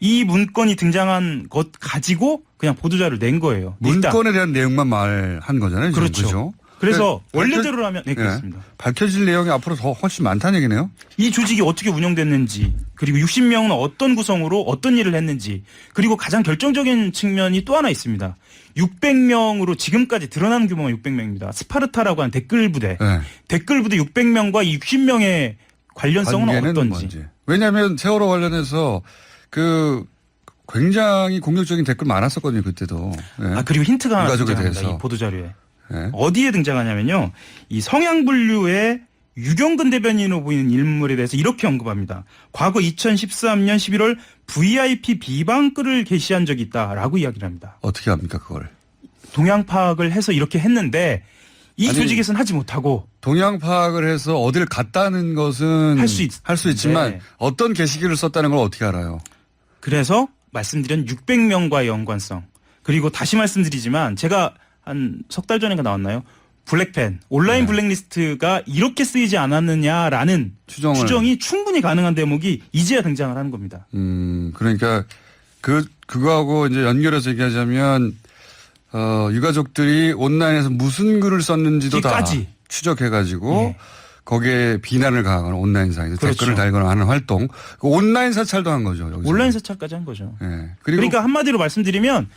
이 문건이 등장한 것 가지고 그냥 보도자료를 낸 거예요. 문건에 대한 내용만 말한 거잖아요. 지금. 그렇죠. 그래서 원래대로라면 그렇습니다. 밝혀질 내용이 앞으로 더 훨씬 많다는 얘기네요. 이 조직이 어떻게 운영됐는지 그리고 60명은 어떤 구성으로 어떤 일을 했는지 그리고 가장 결정적인 측면이 또 하나 있습니다. 600명으로 지금까지 드러난 규모가 600명입니다. 스파르타라고 하는 댓글 부대. 댓글 부대 600명과 60명의 관련성은 어떤지. 뭔지. 왜냐하면 세월호 관련해서 그 굉장히 공격적인 댓글 많았었거든요. 그때도. 그리고 힌트가 하나 가족에 등장합니다. 대해서. 이 보도자료에. 어디에 등장하냐면요. 이 성향 분류의 유경근 대변인으로 보이는 인물에 대해서 이렇게 언급합니다. 과거 2013년 11월 VIP 비방글을 게시한 적이 있다라고 이야기를 합니다. 어떻게 합니까 그걸? 동향 파악을 해서 이렇게 했는데 이 조직에서는 하지 못하고 동향 파악을 해서 어딜 갔다는 것은 할 수 있지만 어떤 게시글을 썼다는 걸 어떻게 알아요? 그래서 말씀드린 600명과의 연관성 그리고 다시 말씀드리지만 제가 한 석 달 전인가 나왔나요? 블랙펜 온라인 블랙리스트가 이렇게 쓰이지 않았느냐라는 추정이 충분히 가능한 대목이 이제야 등장을 하는 겁니다. 그러니까 그거하고 이제 연결해서 얘기하자면 유가족들이 온라인에서 무슨 글을 썼는지도 다 추적해가지고 거기에 비난을 가하거나 온라인상에서 댓글을 달거나 하는 활동. 그 온라인 사찰도 한 거죠. 여기서. 온라인 사찰까지 한 거죠. 그리고 그러니까 한마디로 말씀드리면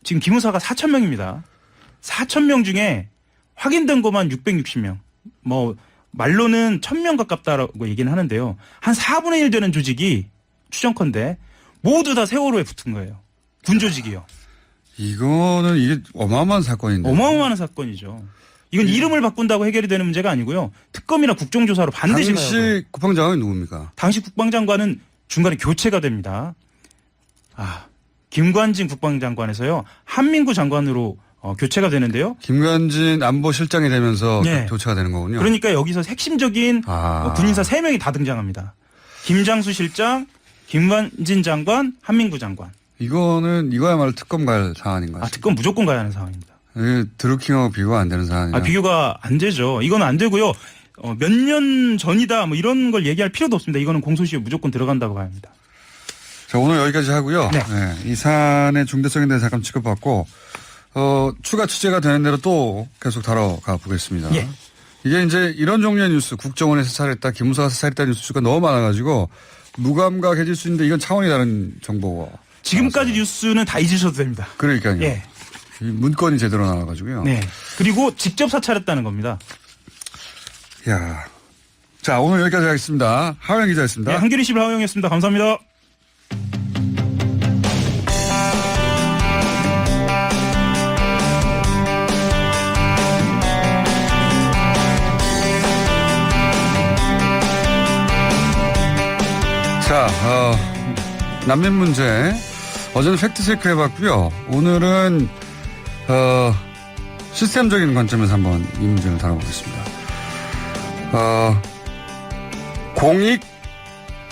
지금 기무사가 4,000명입니다. 4,000명 중에 확인된 것만 660명. 뭐 말로는 1,000명 가깝다라고 얘기는 하는데요. 한 4분의 1 되는 조직이 추정컨대 모두 다 세월호에 붙은 거예요. 군 조직이요. 이거는 이게 어마어마한 사건인데. 어마어마한 사건이죠. 이건 이름을 바꾼다고 해결이 되는 문제가 아니고요. 특검이나 국정조사로 반드시 가야 돼요. 당시 국방장관이 누굽니까? 당시 국방장관은 중간에 교체가 됩니다. 김관진 국방장관에서요. 한민구 장관으로 교체가 되는데요. 김관진 안보실장이 되면서 교체가 되는 거군요. 그러니까 여기서 핵심적인 군인사 3명이 다 등장합니다. 김장수 실장, 김관진 장관, 한민구 장관. 이거야말로 특검 갈 사안인가요? 특검 무조건 가야 하는 상황입니다. 드루킹하고 비교가 안 되는 사안이야. 비교가 안 되죠. 이건 안 되고요. 몇 년 전이다 뭐 이런 걸 얘기할 필요도 없습니다. 이거는 공소시효 무조건 들어간다고 봐야 합니다. 자, 오늘 여기까지 하고요. 네. 이 사안의 중대성에 대해서 잠깐 짚어봤고, 추가 취재가 되는 대로 또 계속 다뤄가 보겠습니다. 예. 이게 이제 이런 종류의 뉴스, 국정원에서 사살했다, 기무사가 사살했다 뉴스가 너무 많아가지고 무감각해질 수 있는데 이건 차원이 다른 정보가. 지금까지 뉴스는 다 잊으셔도 됩니다. 그러니까요. 예. 이 문건이 제대로 나와가지고요. 네. 그리고 직접 사찰했다는 겁니다. 야. 자, 오늘 여기까지 하겠습니다. 하영 기자였습니다. 네, 한겨레 신문 하영이었습니다. 감사합니다. 자, 난민 문제. 어제는 팩트체크 해봤고요. 오늘은, 시스템적인 관점에서 한번 이 문제를 다뤄보겠습니다.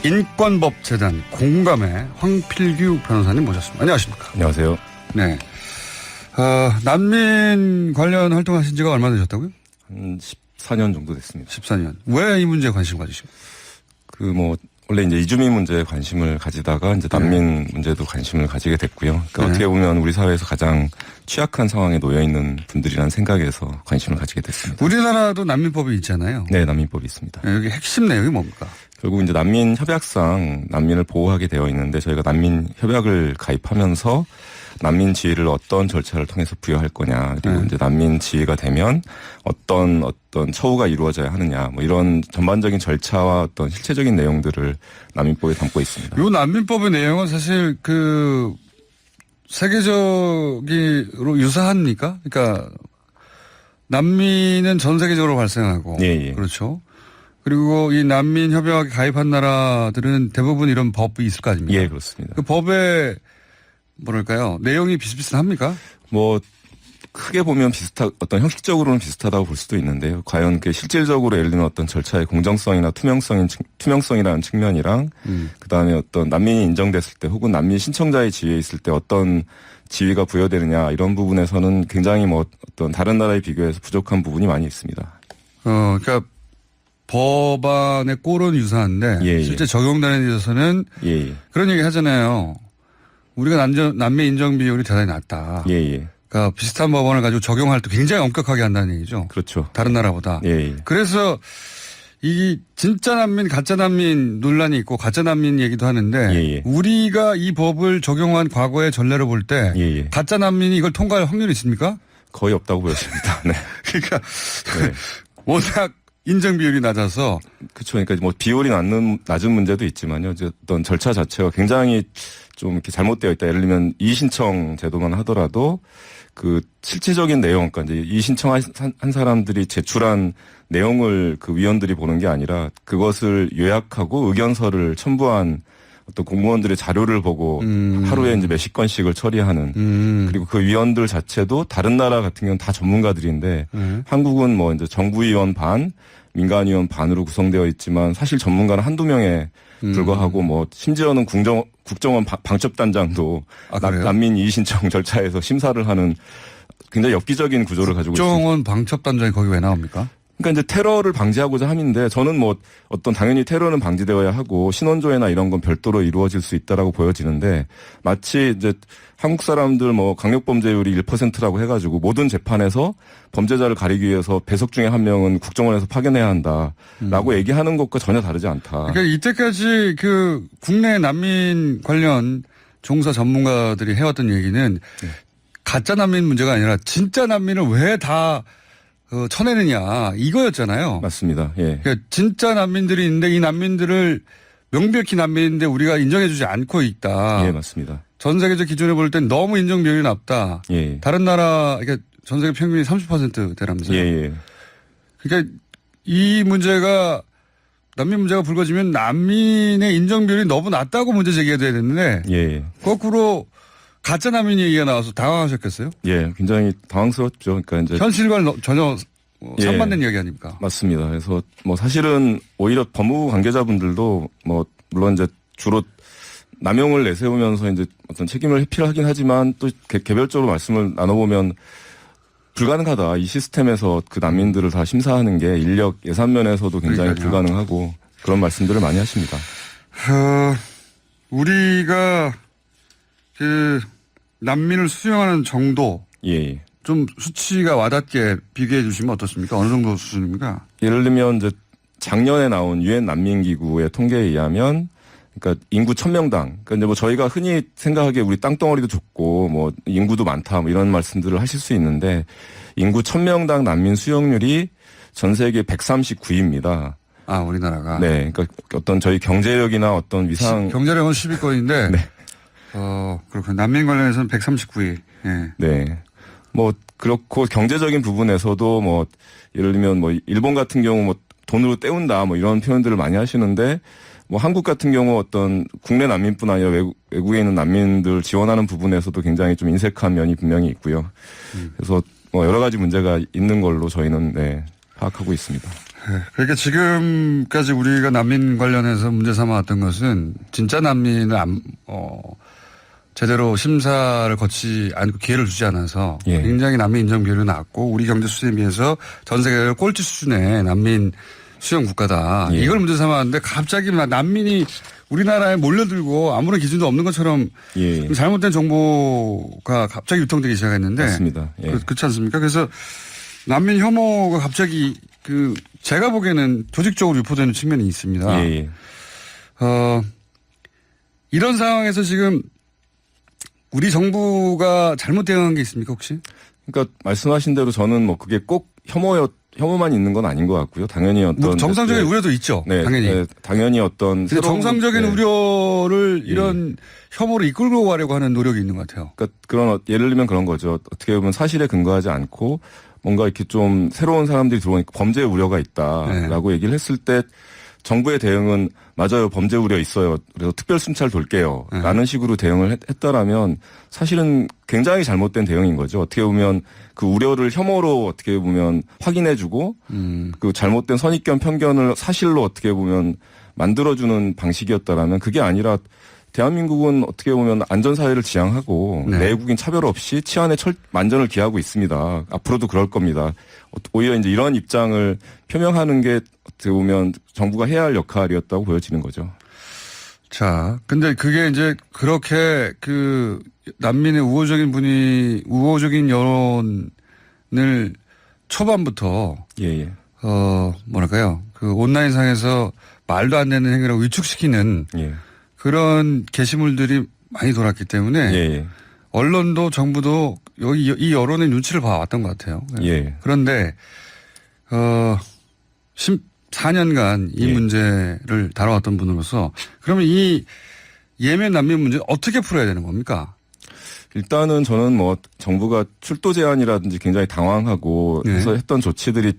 공익인권법재단 공감의 황필규 변호사님 모셨습니다. 안녕하십니까. 안녕하세요. 네. 난민 관련 활동하신 지가 얼마나 되셨다고요? 한 14년 정도 됐습니다. 14년. 왜 이 문제에 관심 가지십니까? 원래 이제 이주민 문제에 관심을 가지다가 이제 난민 문제도 관심을 가지게 됐고요. 그러니까 어떻게 보면 우리 사회에서 가장 취약한 상황에 놓여 있는 분들이라는 생각에서 관심을 가지게 됐습니다. 우리나라도 난민법이 있잖아요. 네, 난민법이 있습니다. 네, 여기 핵심 내용이 뭡니까? 결국 이제 난민 협약상 난민을 보호하게 되어 있는데 저희가 난민 협약을 가입하면서 난민 지위를 어떤 절차를 통해서 부여할 거냐, 그리고 이제 난민 지위가 되면 어떤 처우가 이루어져야 하느냐, 뭐 이런 전반적인 절차와 어떤 실체적인 내용들을 난민법에 담고 있습니다. 요 난민법의 내용은 사실 세계적으로 유사합니까? 그러니까 난민은 전 세계적으로 발생하고, 예. 그렇죠. 그리고 이 난민 협약에 가입한 나라들은 대부분 이런 법이 있을 거 아닙니까? 예, 그렇습니다. 그 법에 뭐랄까요? 내용이 비슷비슷합니까? 뭐 크게 보면 어떤 형식적으로는 비슷하다고 볼 수도 있는데요. 과연 그 실질적으로 예를 들면 어떤 절차의 공정성이나 투명성이라는 측면이랑 그다음에 어떤 난민이 인정됐을 때 혹은 난민 신청자의 지위에 있을 때 어떤 지위가 부여되느냐 이런 부분에서는 굉장히 뭐 어떤 다른 나라에 비교해서 부족한 부분이 많이 있습니다. 그러니까 법안의 꼴은 유사한데 예. 실제 적용되는 데 있어서는 예. 그런 얘기 하잖아요. 우리가 난민 인정 비율이 대단히 낮다. 예. 그러니까 비슷한 법안을 가지고 적용할 때 굉장히 엄격하게 한다는 얘기죠. 그렇죠. 다른 나라보다. 예. 그래서 이 진짜 난민, 가짜 난민 논란이 있고 가짜 난민 얘기도 하는데 예. 우리가 이 법을 적용한 과거의 전례를 볼 때 예. 가짜 난민이 이걸 통과할 확률이 있습니까? 거의 없다고 보여집니다. 네. 그러니까 네. 워낙 인정 비율이 낮아서 그렇죠. 그러니까 뭐 비율이 낮은 문제도 있지만요. 이제 어떤 절차 자체가 굉장히 좀 이렇게 잘못되어 있다. 예를 들면 이의신청 제도만 하더라도 그 실질적인 내용, 그러니까 이제 이의신청한 사람들이 제출한 내용을 그 위원들이 보는 게 아니라 그것을 요약하고 의견서를 첨부한 어떤 공무원들의 자료를 보고 하루에 이제 몇십 건씩을 처리하는 그리고 그 위원들 자체도 다른 나라 같은 경우는 다 전문가들인데 한국은 뭐 이제 정부위원 반, 민간위원 반으로 구성되어 있지만 사실 전문가는 한두 명에 불과하고 뭐 심지어는 국정원 방첩단장도 난민 이의신청 절차에서 심사를 하는 굉장히 엽기적인 구조를 가지고 있습니다. 국정원 방첩단장이 거기 왜 나옵니까? 그러니까 이제 테러를 방지하고자 함인데 저는 뭐 어떤 당연히 테러는 방지되어야 하고 신원조회나 이런 건 별도로 이루어질 수 있다라고 보여지는데 마치 이제 한국 사람들 뭐 강력범죄율이 1%라고 해가지고 모든 재판에서 범죄자를 가리기 위해서 배석 중에 한 명은 국정원에서 파견해야 한다라고 얘기하는 것과 전혀 다르지 않다. 그러니까 이때까지 그 국내 난민 관련 종사 전문가들이 해왔던 얘기는 가짜 난민 문제가 아니라 진짜 난민을 왜 다 쳐내느냐 이거였잖아요. 맞습니다. 예. 그러니까 진짜 난민들이 있는데 이 난민들을 명백히 난민인데 우리가 인정해주지 않고 있다. 예, 맞습니다. 전 세계적 기준에 볼 땐 너무 인정 비율이 낮다. 예. 다른 나라 그러니까 전 세계 평균이 30%대라면서요. 예. 그러니까 이 문제가 난민 문제가 불거지면 난민의 인정 비율이 너무 낮다고 문제 제기가 돼야 되는데 예. 거꾸로 가짜 난민 얘기가 나와서 당황하셨겠어요? 예, 굉장히 당황스럽죠. 그러니까 이제 현실과는 전혀 예. 상반된 이야기 아닙니까? 맞습니다. 그래서 뭐 사실은 오히려 법무부 관계자분들도 뭐 물론 이제 주로 남용을 내세우면서 이제 어떤 책임을 회피를 하긴 하지만 또 개별적으로 말씀을 나눠보면 불가능하다. 이 시스템에서 그 난민들을 다 심사하는 게 인력 예산 면에서도 굉장히 그러니까요. 불가능하고 그런 말씀들을 많이 하십니다. 우리가 그 난민을 수용하는 정도 예. 좀 수치가 와닿게 비교해 주시면 어떻습니까? 어느 정도 수준입니까? 예를 들면 이제 작년에 나온 유엔 난민기구의 통계에 의하면 그러니까 인구 1000명당 그러니까 이제 뭐 저희가 흔히 생각하기에 우리 땅덩어리도 좁고 뭐 인구도 많다 뭐 이런 말씀들을 하실 수 있는데 인구 1000명당 난민 수용률이 전 세계 139위입니다. 아, 우리나라가. 네. 그러니까 어떤 저희 경제력이나 어떤 위상 경제력은 10위권인데 네. 그렇군요. 난민 관련해서는 139위. 예. 네. 뭐 그렇고 경제적인 부분에서도 뭐 예를 들면 뭐 일본 같은 경우 뭐 돈으로 때운다 뭐 이런 표현들을 많이 하시는데 뭐 한국 같은 경우 어떤 국내 난민뿐 아니라 외국에 있는 난민들 지원하는 부분에서도 굉장히 좀 인색한 면이 분명히 있고요. 그래서 뭐 여러 가지 문제가 있는 걸로 저희는 네, 파악하고 있습니다. 그러니까 지금까지 우리가 난민 관련해서 문제 삼아왔던 것은 진짜 난민을 제대로 심사를 거치지 않고 기회를 주지 않아서 예. 굉장히 난민 인정 비율이 낮고 우리 경제 수준에 비해서 전 세계 꼴찌 수준의 난민 수용 국가다. 예. 이걸 문제 삼았는데 갑자기 난민이 우리나라에 몰려들고 아무런 기준도 없는 것처럼 예. 잘못된 정보가 갑자기 유통되기 시작했는데 맞습니다. 예. 그렇지 않습니까? 그래서 난민 혐오가 갑자기 제가 보기에는 조직적으로 유포되는 측면이 있습니다. 예. 이런 상황에서 지금 우리 정부가 잘못 대응한 게 있습니까 혹시? 그러니까 말씀하신 대로 저는 뭐 그게 꼭 혐오만 있는 건 아닌 것 같고요. 당연히 어떤 정상적인 우려도 있죠. 네, 당연히. 네, 당연히 어떤 정상적인 네. 우려를 이런 혐오로 이끌고 가려고 하는 노력이 있는 것 같아요. 그러니까 그런 예를 들면 그런 거죠. 어떻게 보면 사실에 근거하지 않고 뭔가 이렇게 좀 새로운 사람들이 들어오니까 범죄 우려가 있다라고 얘기를 했을 때 정부의 대응은 맞아요. 범죄 우려 있어요. 그래서 특별 순찰 돌게요. 라는 식으로 대응을 했다라면 사실은 굉장히 잘못된 대응인 거죠. 어떻게 보면 그 우려를 혐오로 어떻게 보면 확인해주고 그 잘못된 선입견 편견을 사실로 어떻게 보면 만들어주는 방식이었다라면 그게 아니라 대한민국은 어떻게 보면 안전사회를 지향하고 네. 내국인 차별 없이 치안에 만전을 기하고 있습니다. 앞으로도 그럴 겁니다. 오히려 이제 이런 입장을 표명하는 게 어떻게 보면 정부가 해야 할 역할이었다고 보여지는 거죠. 자, 근데 그게 이제 그렇게 그 난민의 우호적인 여론을 초반부터 예. 뭐랄까요? 그 온라인상에서 말도 안 되는 행위라고 위축시키는 예. 그런 게시물들이 많이 돌았기 때문에 예. 언론도 정부도 여기 이 여론의 눈치를 봐왔던 것 같아요. 예. 그런데 14년간 이 예. 문제를 다뤄왔던 분으로서 그러면 이 예멘 난민 문제 어떻게 풀어야 되는 겁니까? 일단은 저는 뭐 정부가 출도 제한이라든지 굉장히 당황하고 해서 했던 조치들이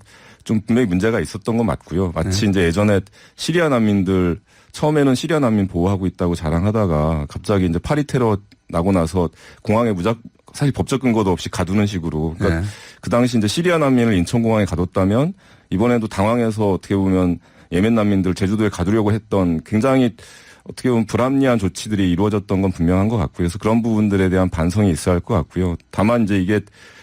좀 분명히 문제가 있었던 건 맞고요. 마치 이제 예전에 시리아 난민들 처음에는 시리아 난민 보호하고 있다고 자랑하다가 갑자기 이제 파리 테러 나고 나서 공항에 사실 법적 근거도 없이 가두는 식으로 그러니까 그 당시 이제 시리아 난민을 인천공항에 가뒀다면 이번에도 당황해서 어떻게 보면 예멘 난민들 제주도에 가두려고 했던 굉장히 어떻게 보면 불합리한 조치들이 이루어졌던 건 분명한 것 같고요. 그래서 그런 부분들에 대한 반성이 있어야 할 것 같고요. 다만 이제 이게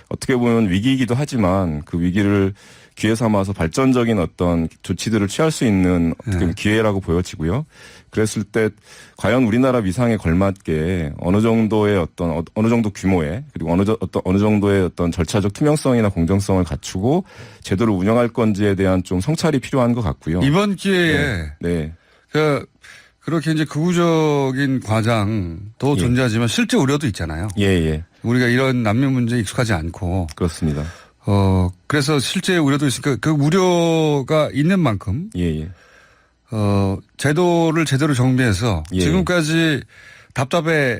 어떻게 보면 위기이기도 하지만 그 위기를 기회 삼아서 발전적인 어떤 조치들을 취할 수 있는 어떻게 보면 기회라고 보여지고요. 그랬을 때 과연 우리나라 위상에 걸맞게 어느 정도의 어느 정도 규모의 그리고 어느 정도의 어떤 절차적 투명성이나 공정성을 갖추고 제도를 운영할 건지에 대한 좀 성찰이 필요한 것 같고요. 이번 기회에 네. 그렇게 이제 극우적인 과장도 존재하지만 실제 우려도 있잖아요. 예. 우리가 이런 난민 문제에 익숙하지 않고. 그렇습니다. 그래서 실제 우려도 있으니까 그 우려가 있는 만큼. 예. 제도를 제대로 정비해서 지금까지 답답해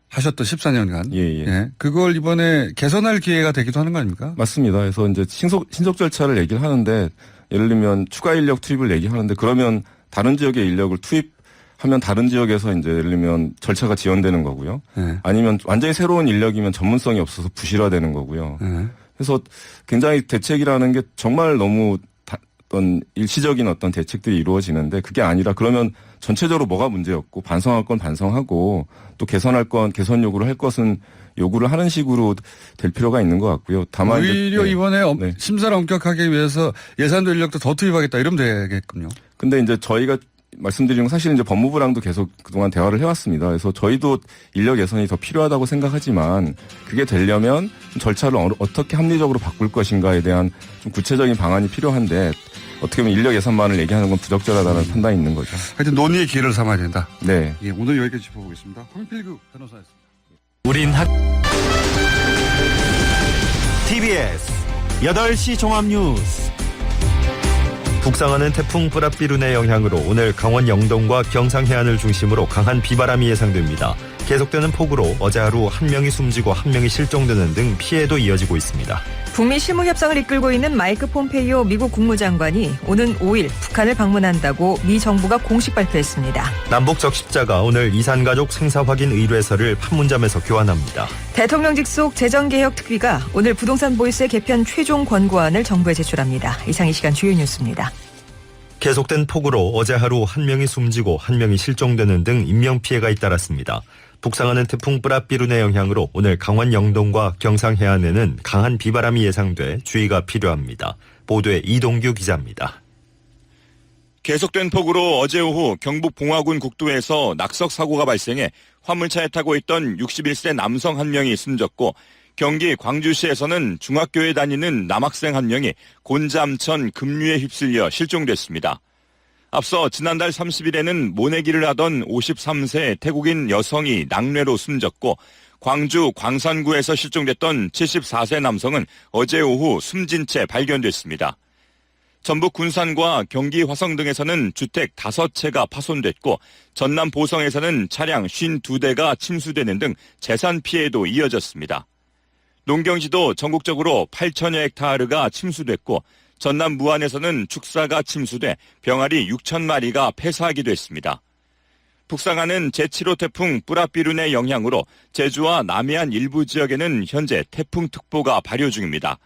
하셨던 14년간. 예. 그걸 이번에 개선할 기회가 되기도 하는 거 아닙니까? 맞습니다. 그래서 이제 신속 절차를 얘기를 하는데 예를 들면 추가 인력 투입을 얘기하는데 그러면 다른 지역의 인력을 투입하면 다른 지역에서 이제 예를 들면 절차가 지연되는 거고요. 아니면 완전히 새로운 인력이면 전문성이 없어서 부실화되는 거고요. 그래서 굉장히 대책이라는 게 정말 너무 어떤 일시적인 어떤 대책들이 이루어지는데 그게 아니라 그러면 전체적으로 뭐가 문제였고 반성할 건 반성하고 또 개선할 건 개선 요구를 할 것은 요구를 하는 식으로 될 필요가 있는 것 같고요. 다만 오히려 네. 이번에 네. 심사를 엄격하기 위해서 예산도 인력도 더 투입하겠다 이러면 되겠군요. 근데 이제 저희가 말씀드린 건 사실 이제 법무부랑도 계속 그동안 대화를 해왔습니다. 그래서 저희도 인력 예산이 더 필요하다고 생각하지만 그게 되려면 절차를 어떻게 합리적으로 바꿀 것인가에 대한 좀 구체적인 방안이 필요한데 어떻게 보면 인력 예산만을 얘기하는 건 부적절하다는 판단이 있는 거죠. 하여튼 논의의 기회를 삼아야 된다. 네. 예, 오늘 여기까지 짚어보겠습니다. 황필규 변호사였습니다. 우린 TBS 8시 종합뉴스. 북상하는 태풍 뿌라삐룬의 영향으로 오늘 강원 영동과 경상 해안을 중심으로 강한 비바람이 예상됩니다. 계속되는 폭우로 어제 하루 1명이 숨지고 1명이 실종되는 등 피해도 이어지고 있습니다. 북미 실무협상을 이끌고 있는 마이크 폼페이오 미국 국무장관이 오는 5일 북한을 방문한다고 미 정부가 공식 발표했습니다. 남북 적십자가 오늘 이산가족 생사 확인 의뢰서를 판문점에서 교환합니다. 대통령 직속 재정개혁특위가 오늘 부동산 보유세 개편 최종 권고안을 정부에 제출합니다. 이상 이 시간 주요 뉴스입니다. 계속된 폭우로 어제 하루 1명이 숨지고 1명이 실종되는 등 인명피해가 잇따랐습니다. 북상하는 태풍 뿌라삐룬의 영향으로 오늘 강원 영동과 경상 해안에는 강한 비바람이 예상돼 주의가 필요합니다. 보도에 이동규 기자입니다. 계속된 폭우로 어제 오후 경북 봉화군 국도에서 낙석 사고가 발생해 화물차에 타고 있던 61세 남성 1명이 숨졌고 경기 광주시에서는 중학교에 다니는 남학생 1명이 곤잠천 급류에 휩쓸려 실종됐습니다. 앞서 지난달 30일에는 모내기를 하던 53세 태국인 여성이 낙뢰로 숨졌고 광주 광산구에서 실종됐던 74세 남성은 어제 오후 숨진 채 발견됐습니다. 전북 군산과 경기 화성 등에서는 주택 5채가 파손됐고 전남 보성에서는 차량 52대가 침수되는 등 재산 피해도 이어졌습니다. 농경지도 전국적으로 8천여 헥타르가 침수됐고 전남 무안에서는 축사가 침수돼 병아리 6천 마리가 폐사하기도 했습니다. 북상하는 제7호 태풍 뿌라삐룬의 영향으로 제주와 남해안 일부 지역에는 현재 태풍특보가 발효 중입니다.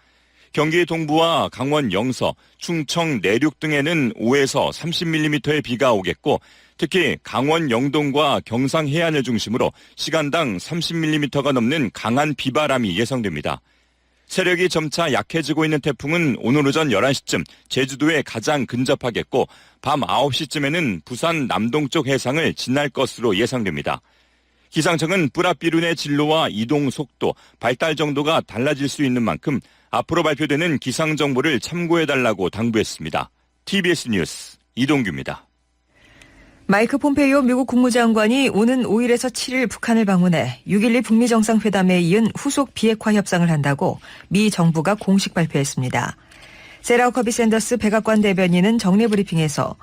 경기 동부와 강원 영서, 충청 내륙 등에는 5에서 30mm의 비가 오겠고 특히 강원 영동과 경상 해안을 중심으로 시간당 30mm가 넘는 강한 비바람이 예상됩니다. 세력이 점차 약해지고 있는 태풍은 오늘 오전 11시쯤 제주도에 가장 근접하겠고 밤 9시쯤에는 부산 남동쪽 해상을 지날 것으로 예상됩니다. 기상청은 뿌라삐룬의 진로와 이동 속도, 발달 정도가 달라질 수 있는 만큼 앞으로 발표되는 기상 정보를 참고해달라고 당부했습니다. TBS 뉴스 이동규입니다. 마이크 폼페이오 미국 국무장관이 오는 5일에서 7일 북한을 방문해 6.12 북미 정상회담에 이은 후속 비핵화 협상을 한다고 미 정부가 공식 발표했습니다. 세라 허커비 샌더스 백악관 대변인은 정례 브리핑에서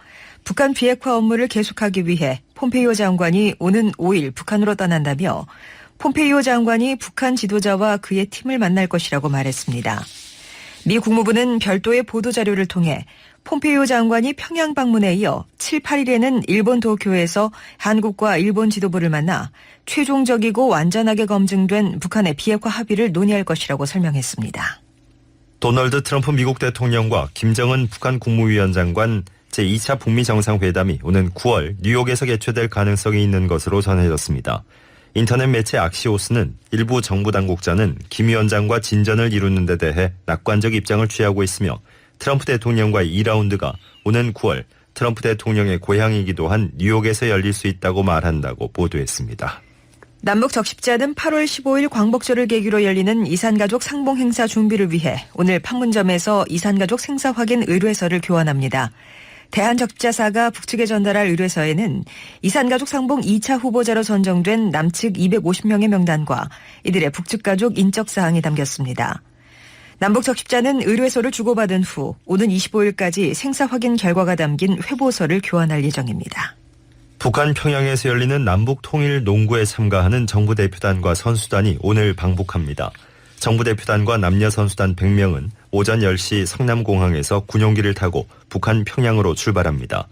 북한 비핵화 업무를 계속하기 위해 폼페이오 장관이 오는 5일 북한으로 떠난다며 폼페이오 장관이 북한 지도자와 그의 팀을 만날 것이라고 말했습니다. 미 국무부는 별도의 보도자료를 통해 폼페이오 장관이 평양 방문에 이어 7, 8일에는 일본 도쿄에서 한국과 일본 지도부를 만나 최종적이고 완전하게 검증된 북한의 비핵화 합의를 논의할 것이라고 설명했습니다. 도널드 트럼프 미국 대통령과 김정은 북한 국무위원장 간 제2차 북미 정상회담이 오는 9월 뉴욕에서 개최될 가능성이 있는 것으로 전해졌습니다. 인터넷 매체 악시오스는 일부 정부 당국자는 김 위원장과 진전을 이루는 데 대해 낙관적 입장을 취하고 있으며 트럼프 대통령과의 2라운드가 오는 9월 트럼프 대통령의 고향이기도 한 뉴욕에서 열릴 수 있다고 말한다고 보도했습니다. 남북 적십자는 8월 15일 광복절을 계기로 열리는 이산가족 상봉 행사 준비를 위해 오늘 판문점에서 이산가족 생사 확인 의뢰서를 교환합니다. 대한적십자사가 북측에 전달할 의뢰서에는 이산가족 상봉 2차 후보자로 선정된 남측 250명의 명단과 이들의 북측 가족 인적사항이 담겼습니다. 남북 적십자는 의뢰서를 주고받은 후 오는 25일까지 생사 확인 결과가 담긴 회보서를 교환할 예정입니다. 북한 평양에서 열리는 남북 통일 농구에 참가하는 정부 대표단과 선수단이 오늘 방북합니다. 정부 대표단과 남녀 선수단 100명은 오전 10시 성남공항에서 군용기를 타고 북한 평양으로 출발합니다.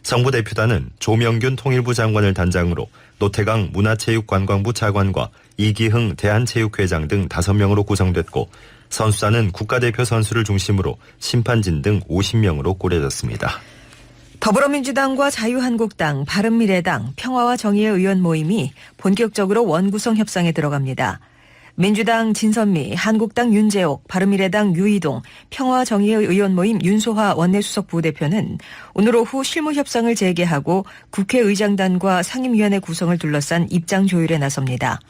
정부 대표단은 조명균 통일부 장관을 단장으로 노태강 문화체육관광부 차관과 이기흥 대한체육회장 등 5명으로 구성됐고 선수단은 국가대표 선수를 중심으로 심판진 등 50명으로 꾸려졌습니다. 더불어민주당과 자유한국당, 바른미래당, 평화와 정의의 의원 모임이 본격적으로 원구성 협상에 들어갑니다. 민주당 진선미, 한국당 윤재옥, 바른미래당 유이동, 평화와 정의의 의원 모임 윤소화 원내수석 부대표는 오늘 오후 실무 협상을 재개하고 국회의장단과 상임위원회 구성을 둘러싼 입장 조율에 나섭니다.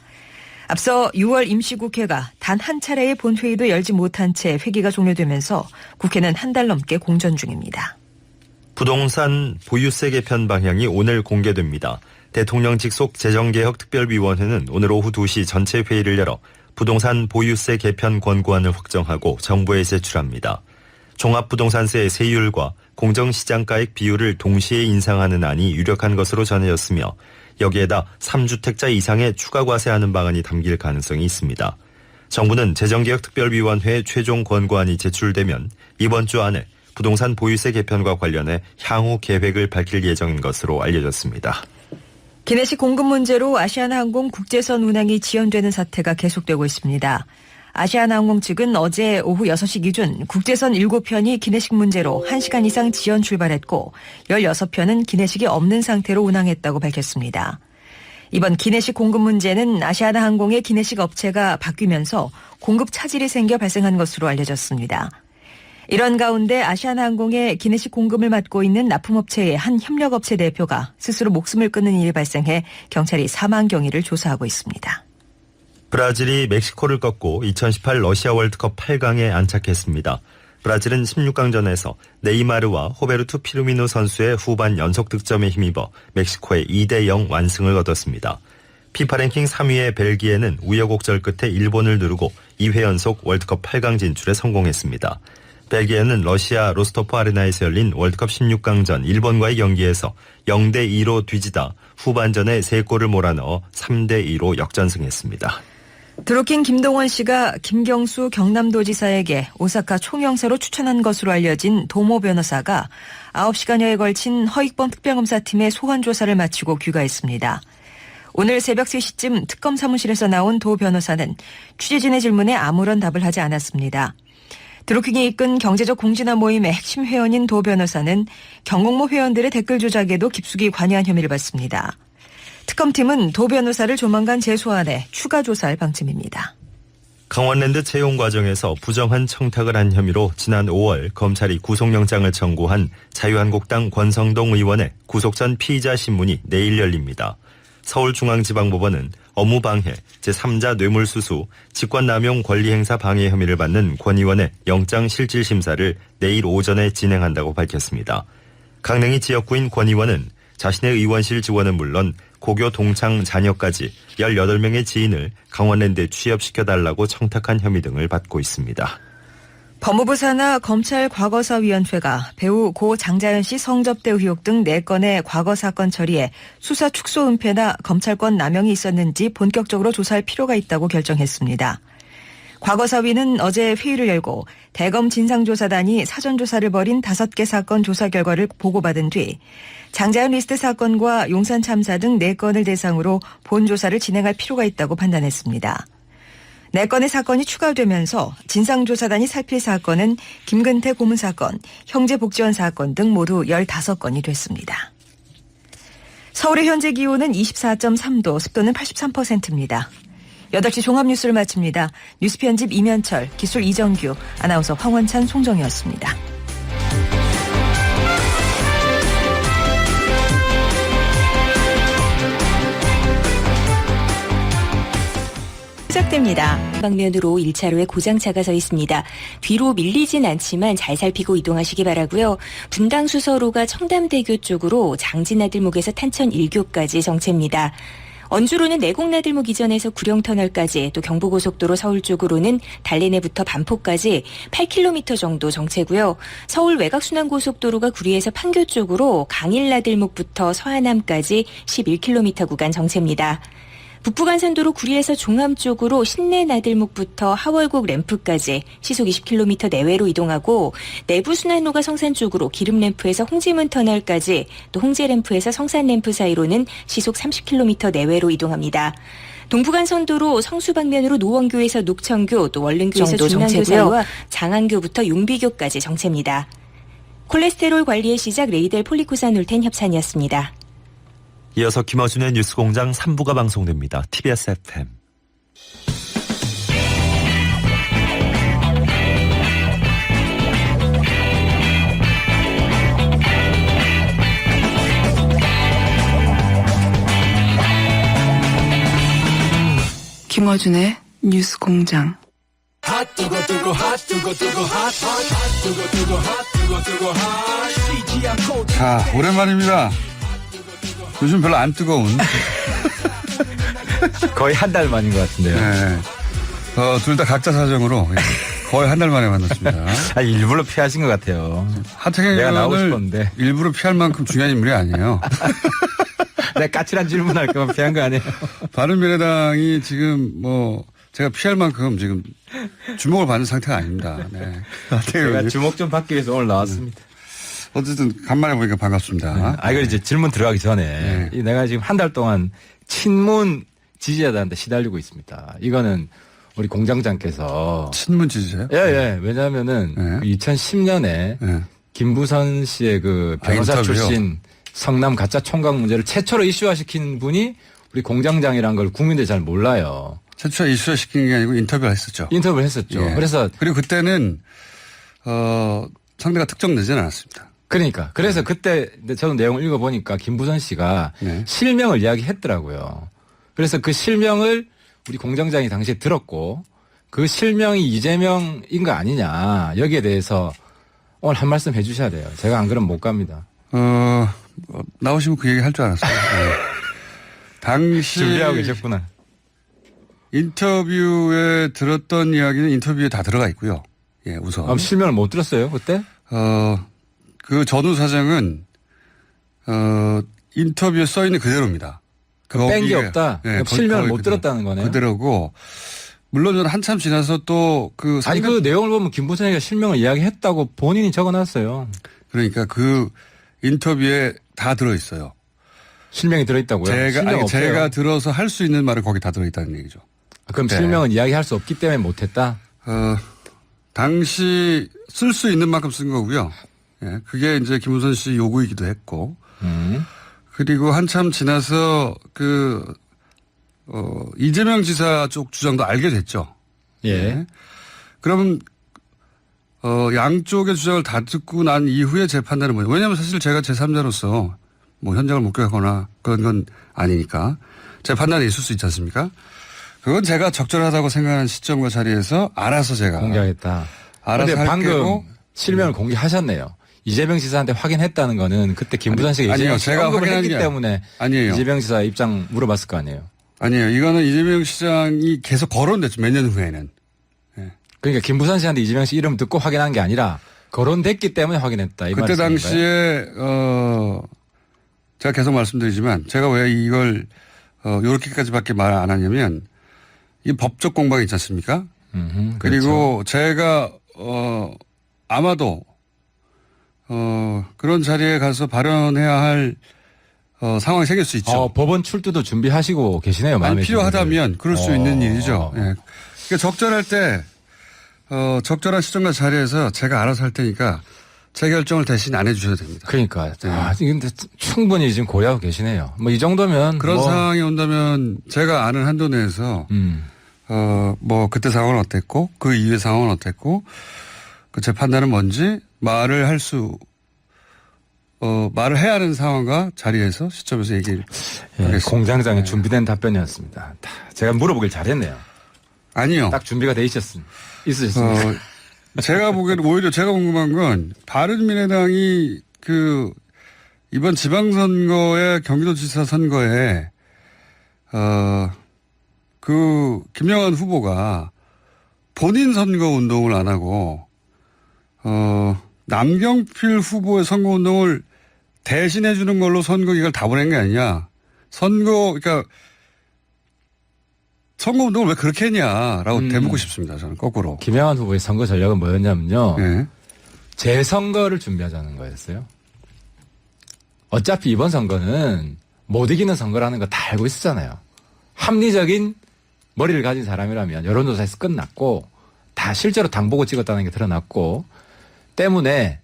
앞서 6월 임시국회가 단 한 차례의 본회의도 열지 못한 채 회기가 종료되면서 국회는 한 달 넘게 공전 중입니다. 부동산 보유세 개편 방향이 오늘 공개됩니다. 대통령 직속 재정개혁특별위원회는 오늘 오후 2시 전체 회의를 열어 부동산 보유세 개편 권고안을 확정하고 정부에 제출합니다. 종합부동산세 세율과 공정시장가액 비율을 동시에 인상하는 안이 유력한 것으로 전해졌으며 여기에다 3주택자 이상의 추가 과세하는 방안이 담길 가능성이 있습니다. 정부는 재정개혁특별위원회의 최종 권고안이 제출되면 이번 주 안에 부동산 보유세 개편과 관련해 향후 계획을 밝힐 예정인 것으로 알려졌습니다. 기내식 공급 문제로 아시아나항공 국제선 운항이 지연되는 사태가 계속되고 있습니다. 아시아나항공 측은 어제 오후 6시 기준 국제선 7편이 기내식 문제로 1시간 이상 지연 출발했고 16편은 기내식이 없는 상태로 운항했다고 밝혔습니다. 이번 기내식 공급 문제는 아시아나항공의 기내식 업체가 바뀌면서 공급 차질이 생겨 발생한 것으로 알려졌습니다. 이런 가운데 아시아나항공의 기내식 공급을 맡고 있는 납품업체의 한 협력업체 대표가 스스로 목숨을 끊는 일이 발생해 경찰이 사망 경위를 조사하고 있습니다. 브라질이 멕시코를 꺾고 2018 러시아 월드컵 8강에 안착했습니다. 브라질은 16강전에서 네이마르와 호베르투 피르미노 선수의 후반 연속 득점에 힘입어 멕시코의 2대0 완승을 거뒀습니다. 피파 랭킹 3위의 벨기에는 우여곡절 끝에 일본을 누르고 2회 연속 월드컵 8강 진출에 성공했습니다. 벨기에는 러시아 로스토프 아레나에서 열린 월드컵 16강전 일본과의 경기에서 0대2로 뒤지다 후반전에 3골을 몰아넣어 3대2로 역전승했습니다. 드루킹 김동원 씨가 김경수 경남도지사에게 오사카 총영사로 추천한 것으로 알려진 도모 변호사가 9시간여에 걸친 허익범 특별검사팀의 소환 조사를 마치고 귀가했습니다. 오늘 새벽 3시쯤 특검 사무실에서 나온 도 변호사는 취재진의 질문에 아무런 답을 하지 않았습니다. 드루킹이 이끈 경제적 공진화 모임의 핵심 회원인 도 변호사는 경공모 회원들의 댓글 조작에도 깊숙이 관여한 혐의를 받습니다. 특검팀은 도 변호사를 조만간 재소환해 추가 조사할 방침입니다. 강원랜드 채용 과정에서 부정한 청탁을 한 혐의로 지난 5월 검찰이 구속영장을 청구한 자유한국당 권성동 의원의 구속 전 피의자 신문이 내일 열립니다. 서울중앙지방법원은 업무방해, 제3자 뇌물수수, 직권남용 권리행사 방해 혐의를 받는 권 의원의 영장실질심사를 내일 오전에 진행한다고 밝혔습니다. 강릉이 지역구인 권 의원은 자신의 의원실 지원은 물론 고교 동창 자녀까지 18명의 지인을 강원랜드에 취업시켜달라고 청탁한 혐의 등을 받고 있습니다. 법무부 산하 검찰 과거사위원회가 배우 고 장자연 씨 성접대 의혹 등 4건의 과거 사건 처리에 수사 축소 은폐나 검찰권 남용이 있었는지 본격적으로 조사할 필요가 있다고 결정했습니다. 과거사위는 어제 회의를 열고 대검 진상조사단이 사전조사를 벌인 5개 사건 조사 결과를 보고받은 뒤 장자연 리스트 사건과 용산 참사 등 4건을 대상으로 본조사를 진행할 필요가 있다고 판단했습니다. 4건의 사건이 추가되면서 진상조사단이 살필 사건은 김근태 고문 사건, 형제복지원 사건 등 모두 15건이 됐습니다. 서울의 현재 기온은 24.3도, 습도는 83%입니다. 8시 종합뉴스를 마칩니다. 뉴스 편집 이면철, 기술 이정규, 아나운서 황원찬, 송정이었습니다. 시작됩니다. 방면으로 1차로에 고장차가 서 있습니다. 뒤로 밀리진 않지만 잘 살피고 이동하시기 바라고요. 분당 수서로가 청담대교 쪽으로 장진나들목에서 탄천 1교까지 정체입니다. 언주로는 내곡나들목 이전에서 구령터널까지, 또 경부고속도로 서울 쪽으로는 달래내부터 반포까지 8km 정도 정체고요. 서울 외곽순환고속도로가 구리에서 판교 쪽으로 강일나들목부터 서하남까지 11km 구간 정체입니다. 북부간선도로 구리에서 종암 쪽으로 신내나들목부터 하월곡 램프까지 시속 20km 내외로 이동하고, 내부순환로가 성산 쪽으로 기름램프에서 홍지문 터널까지, 또 홍제램프에서 성산램프 사이로는 시속 30km 내외로 이동합니다. 동부간선도로 성수 방면으로 노원교에서 녹천교, 또 원릉교에서 정도 중랑교 정체고요. 사이와 장안교부터 용비교까지 정체입니다. 콜레스테롤 관리의 시작 레이델 폴리코사놀텐 협찬이었습니다. 이어서 김어준의 뉴스공장 3부가 방송됩니다. TBS FM. 김어준의 뉴스공장. 자, 오랜만입니다. 요즘 별로 안 뜨거운. 거의 한 달 만인 것 같은데요. 네. 둘 다 각자 사정으로 거의 한 달 만에 만났습니다. 일부러 피하신 것 같아요. 하태경 내가 나오고 의원을 싶었는데. 일부러 피할 만큼 중요한 인물이 아니에요. 내가 까칠한 질문 할까봐 피한 거 아니에요? 바른미래당이 지금 제가 피할 만큼 지금 주목을 받는 상태가 아닙니다. 네. 제가 주목 좀 받기 위해서 오늘 나왔습니다. 어쨌든 간만에 보니까 반갑습니다. 이거 이제 질문 들어가기 전에 내가 지금 한 달 동안 친문 지지자들한테 시달리고 있습니다. 이거는 우리 공장장께서 친문 지지자요? 예. 왜냐하면은 2010년에 김부선 씨의 그 변호사 인터뷰요? 출신 성남 가짜 총각 문제를 최초로 이슈화시킨 분이 우리 공장장이라는 걸 국민들이 잘 몰라요. 최초 이슈화 시킨 게 아니고 인터뷰를 했었죠. 인터뷰를 했었죠. 예. 그리고 그때는 상대가 특정되지는 않았습니다. 그래서 그때 저도 내용을 읽어보니까 김부선 씨가 실명을 이야기했더라고요. 그래서 그 실명을 우리 공장장이 당시에 들었고 그 실명이 이재명인 거 아니냐 여기에 대해서 오늘 한 말씀 해주셔야 돼요. 제가 안 그러면 못 갑니다. 나오시면 그 얘기 할 줄 알았어요. 당시 준비하고 계셨구나. 인터뷰에 들었던 이야기는 인터뷰에 다 들어가 있고요. 예, 우선. 실명을 못 들었어요 그때? 그 전후 사정은 인터뷰에 써 있는 그대로입니다. 뺀 게 없다. 예, 실명을 못 들었다는 거네요. 그대로고 물론 저는 한참 지나서 또 그 그 내용을 보면 김부선이가 실명을 이야기했다고 본인이 적어놨어요. 그러니까 그 인터뷰에 다 들어 있어요. 실명이 들어있다고요? 제가 들어서 할 수 있는 말을 거기 다 들어있다는 얘기죠. 그럼 실명은 이야기할 수 없기 때문에 못했다? 당시 쓸 수 있는 만큼 쓴 거고요. 예, 그게 이제 김우선 씨 요구이기도 했고. 그리고 한참 지나서 이재명 지사 쪽 주장도 알게 됐죠. 예. 그러면 양쪽의 주장을 다 듣고 난 이후에 제 판단은 뭐예요? 왜냐하면 사실 제가 제3자로서 현장을 목격하거나 그런 건 아니니까 제 판단이 있을 수 있지 않습니까? 그건 제가 적절하다고 생각하는 시점과 자리에서 알아서 제가 공개하겠다. 알아서 그런데 방금 할게고. 실명을 공개하셨네요. 이재명 지사한테 확인했다는 거는 그때 김부선 씨가 아니요, 이재명 제가 언급을 확인한 했기 게 때문에 아니에요. 이재명 지사 입장 물어봤을 거 아니에요. 아니에요. 이거는 이재명 시장이 계속 거론됐죠. 몇 년 후에는. 그러니까 김부선 씨한테 이재명 씨 이름 듣고 확인한 게 아니라 거론됐기 때문에 확인했다. 이 그때 말씀인가요? 당시에 제가 계속 말씀드리지만 제가 왜 이걸 이렇게까지밖에 말 안 하냐면 이 법적 공방이 있지 않습니까? 그리고 제가 아마도 그런 자리에 가서 발언해야 할 상황이 생길 수 있죠. 법원 출두도 준비하시고 계시네요. 마음에 필요하다면 그럴 수 있는 일이죠. 예. 그러니까 적절할 때 적절한 시점과 자리에서 제가 알아서 할 테니까 제 결정을 대신 안 해주셔도 됩니다. 그러니까 근데 충분히 지금 고려하고 계시네요. 이 정도면 그런 상황이 온다면 제가 아는 한도 내에서 그때 상황은 어땠고 그 이후의 상황은 어땠고 제 판단은 뭔지 말을 해야 하는 상황과 자리에서 시점에서 얘기를 하겠습니다. 공장장의 준비된 답변이었습니다. 제가 물어보길 잘했네요. 아니요. 딱 준비가 돼 있으셨습니다. 제가 보기에는 오히려 제가 궁금한 건 바른미래당이 이번 지방선거에 경기도지사 선거에 김영환 후보가 본인 선거 운동을 안 하고 남경필 후보의 선거 운동을 대신해 주는 걸로 선거 기간을 다 보낸 게 아니냐. 그러니까 선거 운동을 왜 그렇게 했냐라고 대묻고 싶습니다. 저는 거꾸로. 김영환 후보의 선거 전략은 뭐였냐면요. 네. 재선거를 준비하자는 거였어요. 어차피 이번 선거는 못 이기는 선거라는 거 다 알고 있었잖아요. 합리적인 머리를 가진 사람이라면 여론조사에서 끝났고 다 실제로 당 보고 찍었다는 게 드러났고 때문에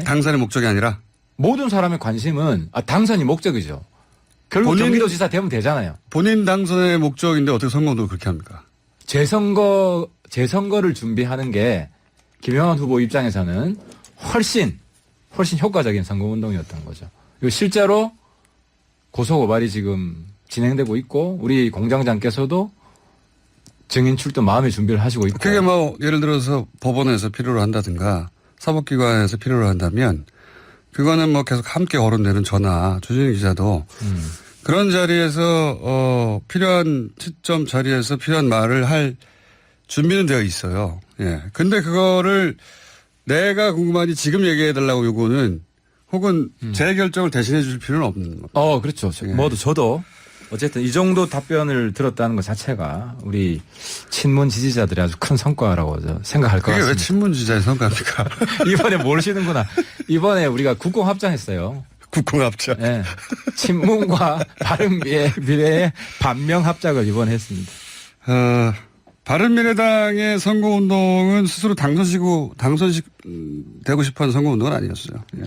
당선의 목적이 아니라 모든 사람의 관심은 당선이 목적이죠. 결국 경기도지사 되면 되잖아요. 본인 당선의 목적인데 어떻게 선거운동을 그렇게 합니까? 재선거를 준비하는 게 김영환 후보 입장에서는 훨씬 효과적인 선거운동이었던 거죠. 그리고 실제로 고소고발이 지금 진행되고 있고 우리 공장장께서도 증인 출두 마음의 준비를 하시고 있고. 그게 뭐 예를 들어서 법원에서 필요로 한다든가 사법기관에서 필요로 한다면 그거는 뭐 계속 함께 거론되는 저나 주진희 기자도 그런 자리에서 필요한 시점 자리에서 필요한 말을 할 준비는 되어 있어요. 예. 근데 그거를 내가 궁금하니 지금 얘기해달라고 요구는 혹은 제 결정을 대신해 줄 필요는 없는 겁니다. 그렇죠. 예. 저도 어쨌든 이 정도 답변을 들었다는 것 자체가 우리 친문 지지자들이 아주 큰 성과라고 생각할 것 그게 같습니다. 왜 친문 지지자의 성과입니까? 이번에 모르시는구나. 이번에 우리가 국공합장했어요. 국공합장. 네. 친문과 바른미래의 반명합작을 이번에 했습니다. 바른미래당의 선거운동은 스스로 당선되고 싶어하는 선거운동은 아니었어요. 예.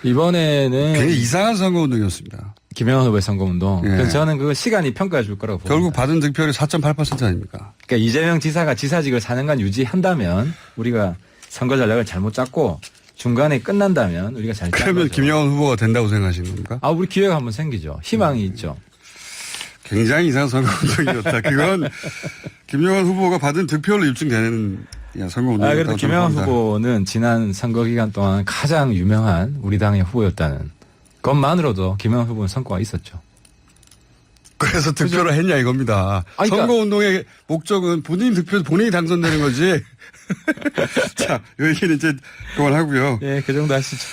이번에는 굉장히 이상한 선거운동이었습니다. 김영환 후보의 선거운동. 예. 그래서 저는 그 시간이 평가해 줄 거라고 봅니다. 결국 받은 득표율이 4.8% 아닙니까? 그러니까 이재명 지사가 지사직을 4년간 유지한다면 우리가 선거 전략을 잘못 짰고 중간에 끝난다면 우리가 잘 짠 그러면 거죠. 김영환 후보가 된다고 생각하시는 겁니까? 우리 기회가 한번 생기죠. 희망이 있죠. 굉장히 이상한 선거운동이었다. 그건 김영환 후보가 받은 득표율로 입증되는 선거운동이었다고 그래도 김영환 후보는 지난 선거 기간 동안 가장 유명한 우리 당의 후보였다는 것만으로도 김영환 후보는 성과가 있었죠. 그래서 득표를 했냐 이겁니다. 그러니까 선거운동의 목적은 본인 득표, 본인이 당선되는 거지. 자, 이 얘기는 이제 그만하고요. 예, 그 정도 하시죠.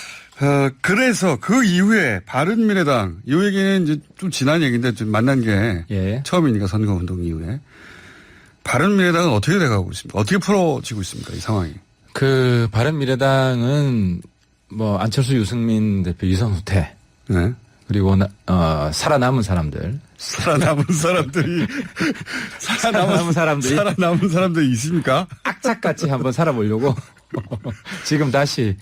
그래서 그 이후에 바른미래당, 이 얘기는 이제 좀 지난 얘기인데 좀 만난 게 처음이니까 선거운동 이후에. 바른미래당은 어떻게 돼가고 있습니까? 어떻게 풀어지고 있습니까? 이 상황이. 바른미래당은 뭐 안철수, 유승민 대표, 이선 후퇴. 네. 그리고 살아남은 사람들이 살아남은 사람들이 있습니까? 악착같이 한번 살아보려고 지금 다시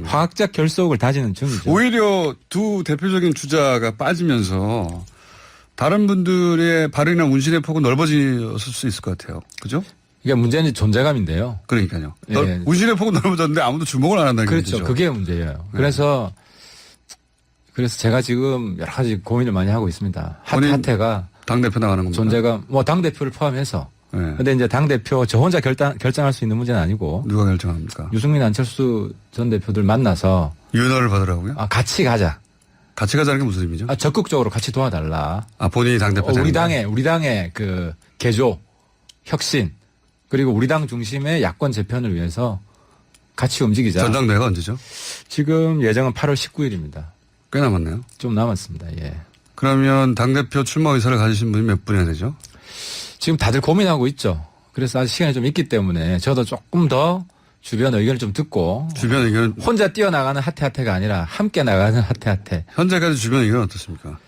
화학적 결속을 다지는 중이죠. 오히려 두 대표적인 주자가 빠지면서 다른 분들의 발언이나 운신의 폭은 넓어졌을 수 있을 것 같아요. 그죠? 이게 문제는 존재감인데요. 그러니까요. 예. 운신의 폭은 넓어졌는데 아무도 주목을 안 한다는 그렇죠. 얘기죠. 그게 문제예요. 그래서 제가 지금 여러 가지 고민을 많이 하고 있습니다. 하태가 당대표 나가는 겁니다. 존재감, 당대표를 포함해서. 근데 이제 당대표 저 혼자 결정할 수 있는 문제는 아니고. 누가 결정합니까? 유승민, 안철수 전 대표들 만나서. 유연화를 받으라고요? 같이 가자. 같이 가자는 게 무슨 의미죠? 적극적으로 같이 도와달라. 본인이 당대표. 우리 당의 그 개조, 혁신, 그리고 우리 당 중심의 야권 재편을 위해서 같이 움직이자. 전당대회가 언제죠? 지금 예정은 8월 19일입니다. 꽤 남았네요. 좀 남았습니다. 예. 그러면 당대표 출마 의사를 가지신 분이 몇 분이나 되죠? 지금 다들 고민하고 있죠. 그래서 아직 시간이 좀 있기 때문에 저도 조금 더 주변 의견을 좀 듣고. 주변 의견. 혼자 뛰어나가는 하태가 아니라 함께 나가는 하태. 현재까지 주변 의견은 어떻습니까?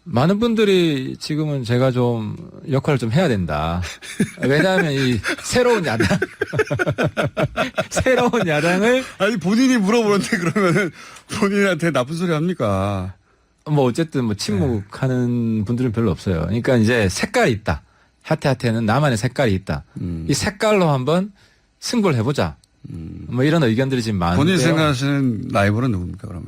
많은 분들이 지금은 제가 좀 역할을 좀 해야 된다. 왜냐하면 이 새로운 야당을. 아니, 본인이 물어보는데 그러면은 본인한테 나쁜 소리 합니까? 어쨌든 침묵하는 분들은 별로 없어요. 그러니까 이제 색깔이 있다. 하태는 나만의 색깔이 있다. 이 색깔로 한번 승부를 해보자. 이런 의견들이 지금 많은데요. 본인이 생각하시는 라이벌은 누굽니까, 그러면?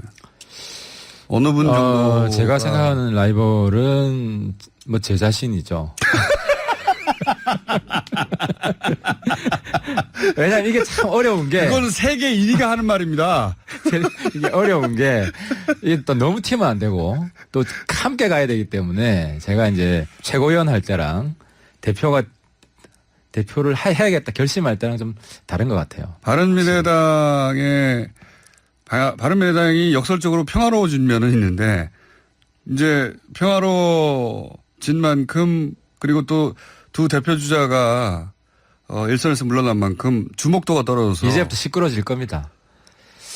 어느 분 정도? 제가 생각하는 라이벌은 제 자신이죠. 왜냐면 이게 참 어려운 게. 그거는 세계 1위가 하는 말입니다. 이게 어려운 게, 이게 또 너무 튀면 안 되고, 또 함께 가야 되기 때문에, 제가 이제 최고위원 할 때랑 대표를 해야겠다 결심할 때랑 좀 다른 것 같아요. 바른미래당이 역설적으로 평화로워진 면은 있는데, 이제 평화로워진 만큼, 그리고 또 두 대표 주자가 일선에서 물러난 만큼 주목도가 떨어져서 이제부터 시끄러워질 겁니다.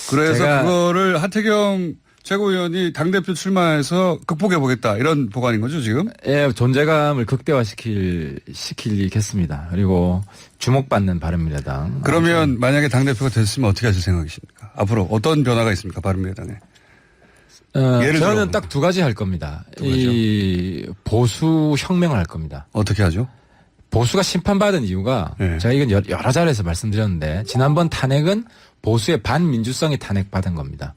그래서 그거를 하태경 최고위원이 당대표 출마해서 극복해보겠다 이런 보관인 거죠 지금? 예, 존재감을 극대화시키겠습니다. 그리고 주목받는 바른미래당. 그러면 만약에 당대표가 됐으면 어떻게 하실 생각이십니까? 앞으로 어떤 변화가 있습니까 바른미래당에? 예를 저는 들어 딱 두 가지 할 겁니다. 이 보수 혁명을 할 겁니다. 어떻게 하죠? 보수가 심판받은 이유가 네. 제가 이건 여러 자리에서 말씀드렸는데 지난번 탄핵은 보수의 반민주성이 탄핵받은 겁니다.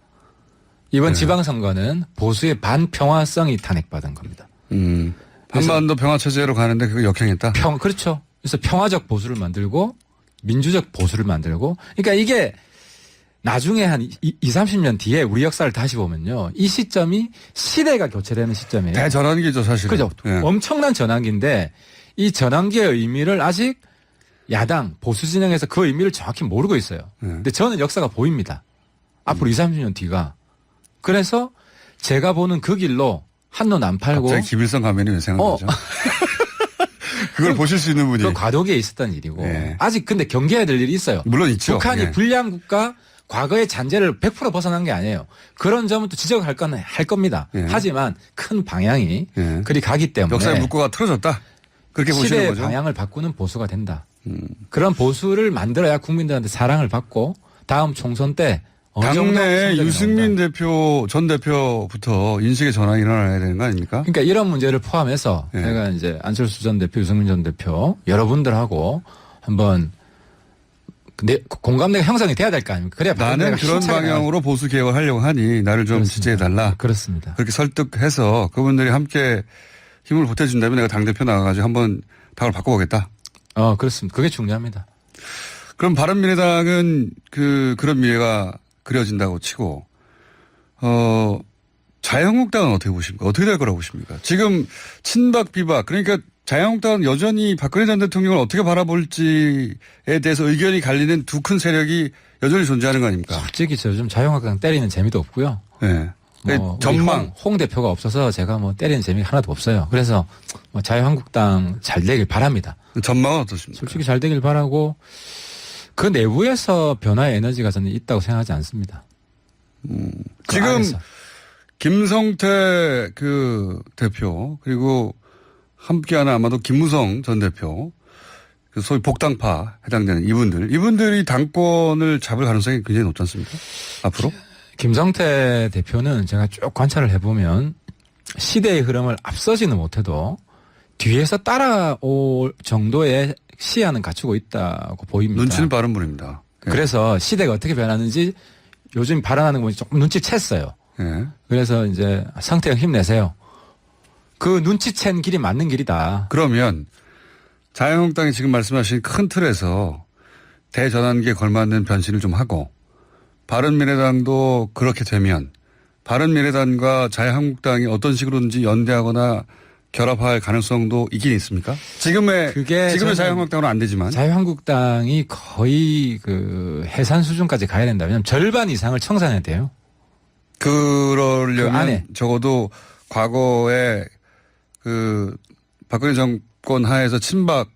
이번 네. 지방선거는 보수의 반평화성이 탄핵받은 겁니다. 한반도 평화체제로 가는데 그거 역행했다? 그렇죠. 그래서 평화적 보수를 만들고 민주적 보수를 만들고 그러니까 이게 나중에 한 30년 뒤에 우리 역사를 다시 보면요. 이 시점이 시대가 교체되는 시점이에요. 대전환기죠 사실은. 그죠. 예. 엄청난 전환기인데 이 전환기의 의미를 아직 야당 보수 진영에서 그 의미를 정확히 모르고 있어요. 근데 저는 역사가 보입니다. 앞으로 30년 뒤가. 그래서 제가 보는 그 길로 한눈 안 팔고. 갑자기 김일성 가면이 왜 생각나죠? 그걸 보실 수 있는 분이. 그 과도기에 있었던 일이고. 예. 아직 근데 경계해야 될 일이 있어요. 물론 있죠. 북한이 예. 불량 국가 과거의 잔재를 100% 벗어난 게 아니에요. 그런 점은 또 지적할 건 할 겁니다. 예. 하지만 큰 방향이 예. 그리 가기 때문에. 역사의 물꼬가 틀어졌다. 그렇게 보시는 시대의 거죠. 방향을 바꾸는 보수가 된다. 그런 보수를 만들어야 국민들한테 사랑을 받고 다음 총선 때 어느 정도 당내 성적이 유승민 나온다. 대표 전 대표부터 인식의 전환이 일어나야 되는 거 아닙니까? 그러니까 이런 문제를 포함해서 예. 제가 이제 안철수 전 대표, 유승민 전 대표 여러분들하고 한번 공감대가 형성이 돼야 될 거 아닙니까? 그래야 나는 그런 방향으로 보수 개혁을 하려고 하니 나를 좀 지지해달라. 그렇습니다. 그렇게 설득해서 그분들이 함께 힘을 보태준다면 내가 당대표 나가가지고 한번 당을 바꿔보겠다. 그렇습니다. 그게 중요합니다. 그럼 바른미래당은 그런 미래가 그려진다고 치고, 자유한국당은 어떻게 보십니까? 어떻게 될 거라고 보십니까? 지금 친박 비박, 그러니까 자유한국당은 여전히 박근혜 전 대통령을 어떻게 바라볼지에 대해서 의견이 갈리는 두 큰 세력이 여전히 존재하는 거 아닙니까? 솔직히 저 좀 자유한국당 때리는 재미도 없고요. 네. 전망. 홍 대표가 없어서 제가 때리는 재미가 하나도 없어요. 그래서 자유한국당 잘 되길 바랍니다. 전망은 어떻습니까? 솔직히 잘 되길 바라고 그 내부에서 변화의 에너지가 저는 있다고 생각하지 않습니다. 지금 안에서. 김성태 대표 그리고 함께하는 아마도 김무성 전 대표 그 소위 복당파 해당되는 이분들이 당권을 잡을 가능성이 굉장히 높지 않습니까? 앞으로? 김성태 대표는 제가 쭉 관찰을 해보면 시대의 흐름을 앞서지는 못해도 뒤에서 따라올 정도의 시야는 갖추고 있다고 보입니다. 눈치는 빠른 분입니다. 네. 그래서 시대가 어떻게 변하는지 요즘 발언하는 거 보니 조금 눈치챘어요. 네. 그래서 이제 성태 형 힘내세요. 그 눈치챈 길이 맞는 길이다. 그러면 자유한국당이 지금 말씀하신 큰 틀에서 대전환기에 걸맞는 변신을 좀 하고 바른미래당도 그렇게 되면 바른미래당과 자유한국당이 어떤 식으로든지 연대하거나 결합할 가능성도 있긴 있습니까? 지금의 자유한국당으로는 안 되지만. 자유한국당이 거의 해산 수준까지 가야 된다. 왜냐하면 절반 이상을 청산해야 돼요. 그러려면 그 안에. 적어도 과거에 박근혜 정권 하에서 친박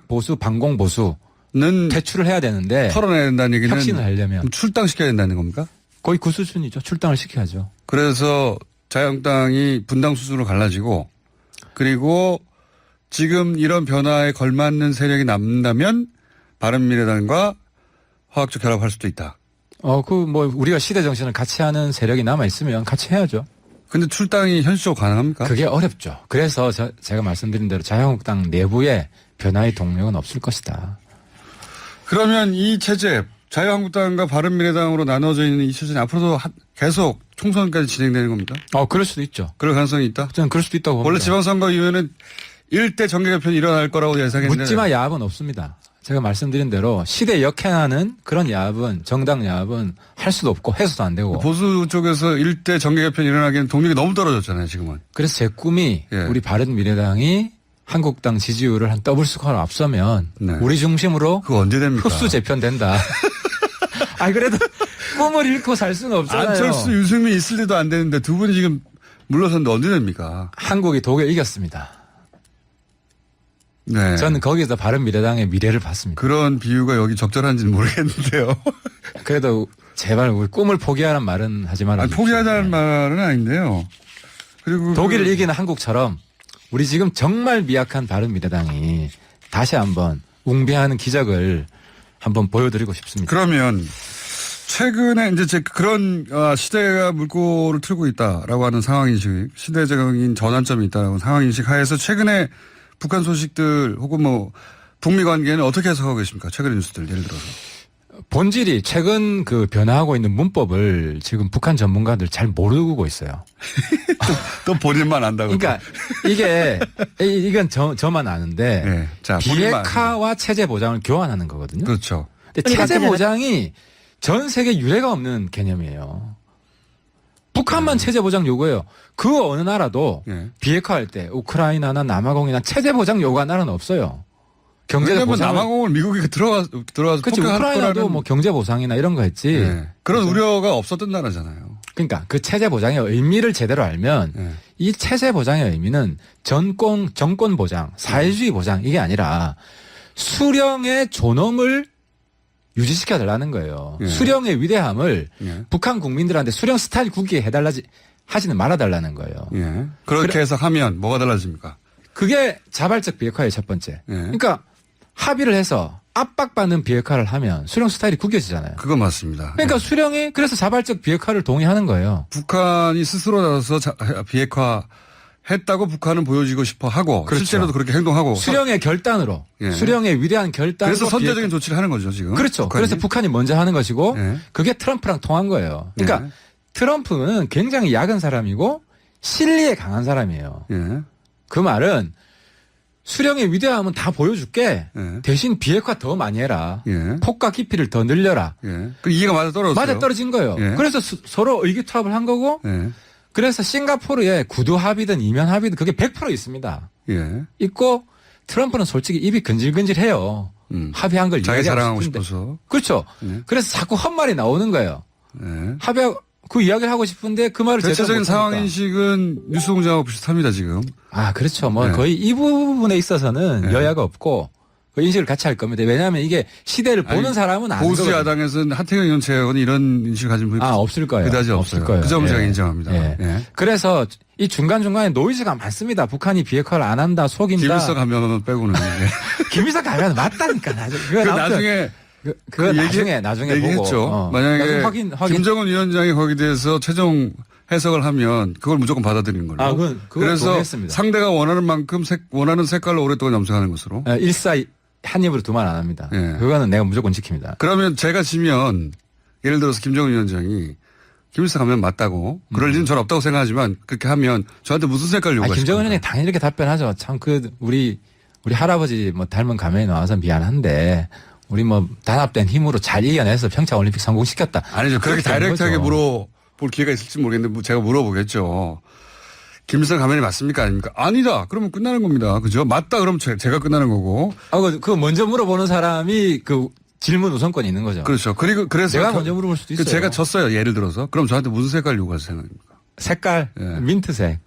보수, 반공 보수는 퇴출을 해야 되는데 털어내야 된다는 얘기는 혁신을 하려면 출당시켜야 된다는 겁니까? 거의 그 수준이죠. 출당을 시켜야죠. 그래서 자유한국당이 분당 수준으로 갈라지고 그리고 지금 이런 변화에 걸맞는 세력이 남는다면 바른미래당과 화학적 결합할 수도 있다. 우리가 시대 정신을 같이 하는 세력이 남아 있으면 같이 해야죠. 근데 출당이 현실적으로 가능합니까? 그게 어렵죠. 그래서 제가 말씀드린 대로 자유한국당 내부에 변화의 동력은 없을 것이다. 그러면 이 체제 자유한국당과 바른미래당으로 나눠져 있는 이 체제는 앞으로도 계속 총선까지 진행되는 겁니까? 그럴 수도 있죠. 그럴 가능성이 있다? 저는 그럴 수도 있다고 봅니다. 원래 지방선거 이후에는 1대 정계개편이 일어날 거라고 예상했는데. 묻지마 야합은 없습니다. 제가 말씀드린 대로 시대 역행하는 그런 야합은 정당 야합은 할 수도 없고 해서도 안 되고. 보수 쪽에서 1대 정계개편이 일어나기에는 동력이 너무 떨어졌잖아요 지금은. 그래서 제 꿈이 우리 바른미래당이 한국당 지지율을 한 더블 스코어로 앞서면 우리 중심으로 그거 언제 됩니까? 흡수 재편된다. 그래도 꿈을 잃고 살 수는 없잖아요. 안철수, 유승민 있을 때도 안 되는데 두 분이 지금 물러섰는데 언제 됩니까? 한국이 독일 이겼습니다. 네. 저는 거기서 바른미래당의 미래를 봤습니다. 그런 비유가 여기 적절한지는 모르겠는데요. 그래도 제발 우리 꿈을 포기하라는 말은 하지 말아. 아니, 포기하자는 말은 아닌데요. 그리고 독일을 이기는 한국처럼 우리 지금 정말 미약한 바른미래당이 다시 한번 웅비하는 기적을 한번 보여드리고 싶습니다. 그러면 최근에 이제 그런 시대가 물꼬를 틀고 있다라고 하는 상황인식, 시대적인 전환점이 있다라고 상황인식 하에서 최근에 북한 소식들 혹은 뭐 북미 관계는 어떻게 해석하고 계십니까? 최근의 뉴스들 예를 들어서. 본질이 최근 그 변화하고 있는 문법을 지금 북한 전문가들 잘 모르고 있어요. 또 본인만 안다고. 그러니까 이건 저만 아는데 네. 자, 본인만 비핵화와 체제 보장을 교환하는 거거든요. 그렇죠. 근데 체제 보장이 전 세계 유례가 없는 개념이에요. 북한만 체제 보장 요구해요. 그 어느 나라도 네. 비핵화할 때 우크라이나나 남아공이나 체제 보장 요구한 나라는 없어요. 경제 왜냐면 보상 남아공을 미국이 들어가서 그렇지 우크라이나도 뭐 경제 보상이나 이런 거 했지. 네. 그런 우려가 없었던 나라잖아요. 그러니까 그 체제 보장의 의미를 제대로 알면 네. 이 체제 보장의 의미는 정권 보장, 사회주의 보장 이게 아니라 수령의 존엄을 유지시켜 달라는 거예요. 네. 수령의 위대함을 네. 북한 국민들한테 수령 스타일 국기에 하지는 말아달라는 거예요. 예. 그렇게 해서 하면 뭐가 달라집니까? 그게 자발적 비핵화의 첫 번째. 예. 그러니까 합의를 해서 압박받는 비핵화를 하면 수령 스타일이 구겨지잖아요. 그건 맞습니다. 그러니까 예. 수령이 그래서 자발적 비핵화를 동의하는 거예요. 북한이 스스로 나서서 비핵화 했다고 북한은 보여지고 싶어 하고 그렇죠. 실제로도 그렇게 행동하고 수령의 결단으로 예. 수령의 위대한 결단으로 그래서 선제적인 조치를 하는 거죠 지금. 그렇죠. 북한이. 그래서 북한이 먼저 하는 것이고 예. 그게 트럼프랑 통한 거예요. 그러니까 예. 트럼프는 굉장히 약은 사람이고 실리에 강한 사람이에요. 예. 그 말은 수령의 위대함은 다 보여줄게. 예. 대신 비핵화 더 많이 해라. 예. 폭과 깊이를 더 늘려라. 예. 그 이해가 맞아 떨어졌어요. 맞아 떨어진 거예요. 예. 그래서 서로 의기투합을 한 거고 예. 그래서 싱가포르에 구두 합의든 이면 합의든 그게 100% 있습니다. 예. 있고 트럼프는 솔직히 입이 근질근질해요. 합의한 걸 자기 이야기하고 자랑하고 싶은데. 싶어서. 그렇죠. 예. 그래서 자꾸 헛말이 나오는 거예요. 예. 그 이야기를 하고 싶은데 그 말을 대체적인 제대로 못하니까. 상황인식은 뉴스공장하고 비슷합니다 지금. 아 그렇죠. 뭐 네. 거의 이 부분에 있어서는 네. 여야가 없고 그 인식을 같이 할 겁니다. 왜냐하면 이게 시대를 보는 사람은 아는 보수 거거든요. 야당에서는 하태경 의원 체육은 이런 인식을 가진 분이 없을 거예요. 그다지 없을 없어요. 거예요. 그 점은 예. 제가 인정합니다. 예. 예. 그래서 이 중간중간에 노이즈가 많습니다. 북한이 비핵화를 안 한다, 속인다. 김일성 가면은 빼고는. 예. 김일성 가면 맞다니까. 그 나중에 그거 나중에 얘기했죠. 보고. 만약에 나중에 확인. 김정은 위원장이 거기에 대해서 최종 해석을 하면 그걸 무조건 받아들이는 걸로. 그건 그래서 동의했습니다. 상대가 원하는 만큼 원하는 색깔로 오랫동안 염색하는 것으로. 일사 한 입으로 두 말 안 합니다. 예. 그거는 내가 무조건 지킵니다. 그러면 제가 지면 예를 들어서 김정은 위원장이 김일성 가면 맞다고 그럴 일은 전 없다고 생각하지만 그렇게 하면 저한테 무슨 색깔 요구하실까요? 김정은 위원장이 당연히 이렇게 답변하죠. 참 우리 할아버지 뭐 닮은 가면이 나와서 미안한데 우리 뭐 단합된 힘으로 잘 이겨내서 평창올림픽 성공시켰다. 아니죠. 그렇게 다이렉트하게 거죠. 물어볼 기회가 있을지 모르겠는데 제가 물어보겠죠. 김일성 가면이 맞습니까? 아닙니까? 아니다. 그러면 끝나는 겁니다. 그죠? 맞다. 그러면 제가 끝나는 거고. 그 먼저 물어보는 사람이 그 질문 우선권이 있는 거죠. 그렇죠. 그래서 내가 먼저 물어볼 수도 있어요. 제가 졌어요. 예를 들어서. 그럼 저한테 무슨 색깔 요구하실 생각입니까? 색깔 예. 민트색.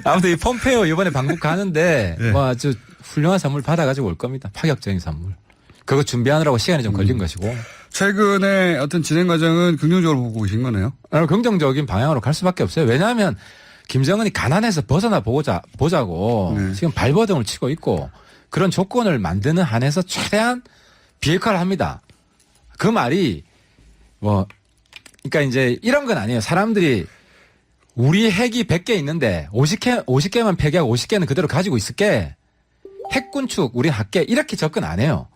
아무튼 이 폼페이오 이번에 방북 가는데 네. 뭐 아주 훌륭한 선물 받아가지고 올 겁니다. 파격적인 선물. 그거 준비하느라고 시간이 좀 걸린 것이고. 최근에 어떤 진행 과정은 긍정적으로 보고 계신 거네요. 긍정적인 방향으로 갈 수밖에 없어요. 왜냐하면 김정은이 가난에서 벗어나 보자고 네. 지금 발버둥을 치고 있고 그런 조건을 만드는 한에서 최대한 비핵화를 합니다. 그 말이 그러니까 이제 이런 건 아니에요. 사람들이 우리 핵이 100개 있는데 50개만 폐기하고 50개는 그대로 가지고 있을게. 핵 군축 우리 할게. 이렇게 접근 안 해요.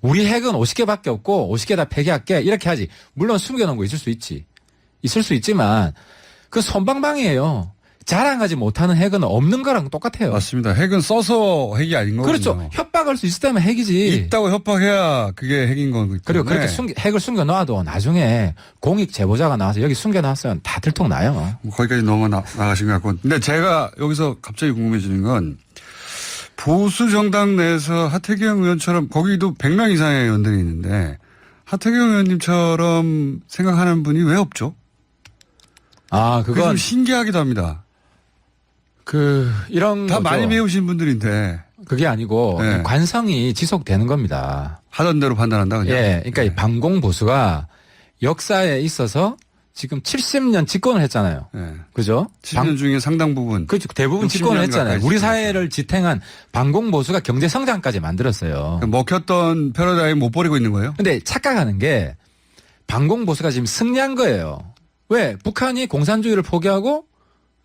우리 핵은 50개밖에 없고 50개 다 폐기할게. 이렇게 하지. 물론 숨겨놓은 거 있을 수 있지만 그 손방망이에요. 자랑하지 못하는 핵은 없는 거랑 똑같아요. 맞습니다. 핵은 써서 핵이 아닌 거거든요. 그렇죠. 협박할 수 있을 때면 핵이지. 있다고 협박해야 그게 핵인 거기 때문에. 그리고 그렇게 핵을 숨겨놔도 나중에 공익 제보자가 나와서 여기 숨겨놨으면 다 들통나요. 거기까지 나가신 것 같고. 근데 제가 여기서 갑자기 궁금해지는 건 보수 정당 내에서 하태경 의원처럼 거기도 100명 이상의 의원들이 있는데 하태경 의원님처럼 생각하는 분이 왜 없죠? 그게 좀 신기하기도 합니다. 이런 다 거죠. 많이 배우신 분들인데. 그게 아니고 네. 관성이 지속되는 겁니다. 하던 대로 판단한다 그냥. 예, 그러니까 이 반공 보수가 역사에 있어서 지금 70년 집권을 했잖아요. 네. 그죠? 70년 중에 상당 부분. 그렇죠. 대부분 60년 집권을 했잖아요. 가까이 우리 사회를 지탱한 반공 보수가 경제 성장까지 만들었어요. 먹혔던 패러다임 못 버리고 있는 거예요? 근데 착각하는 게 반공 보수가 지금 승리한 거예요. 왜? 북한이 공산주의를 포기하고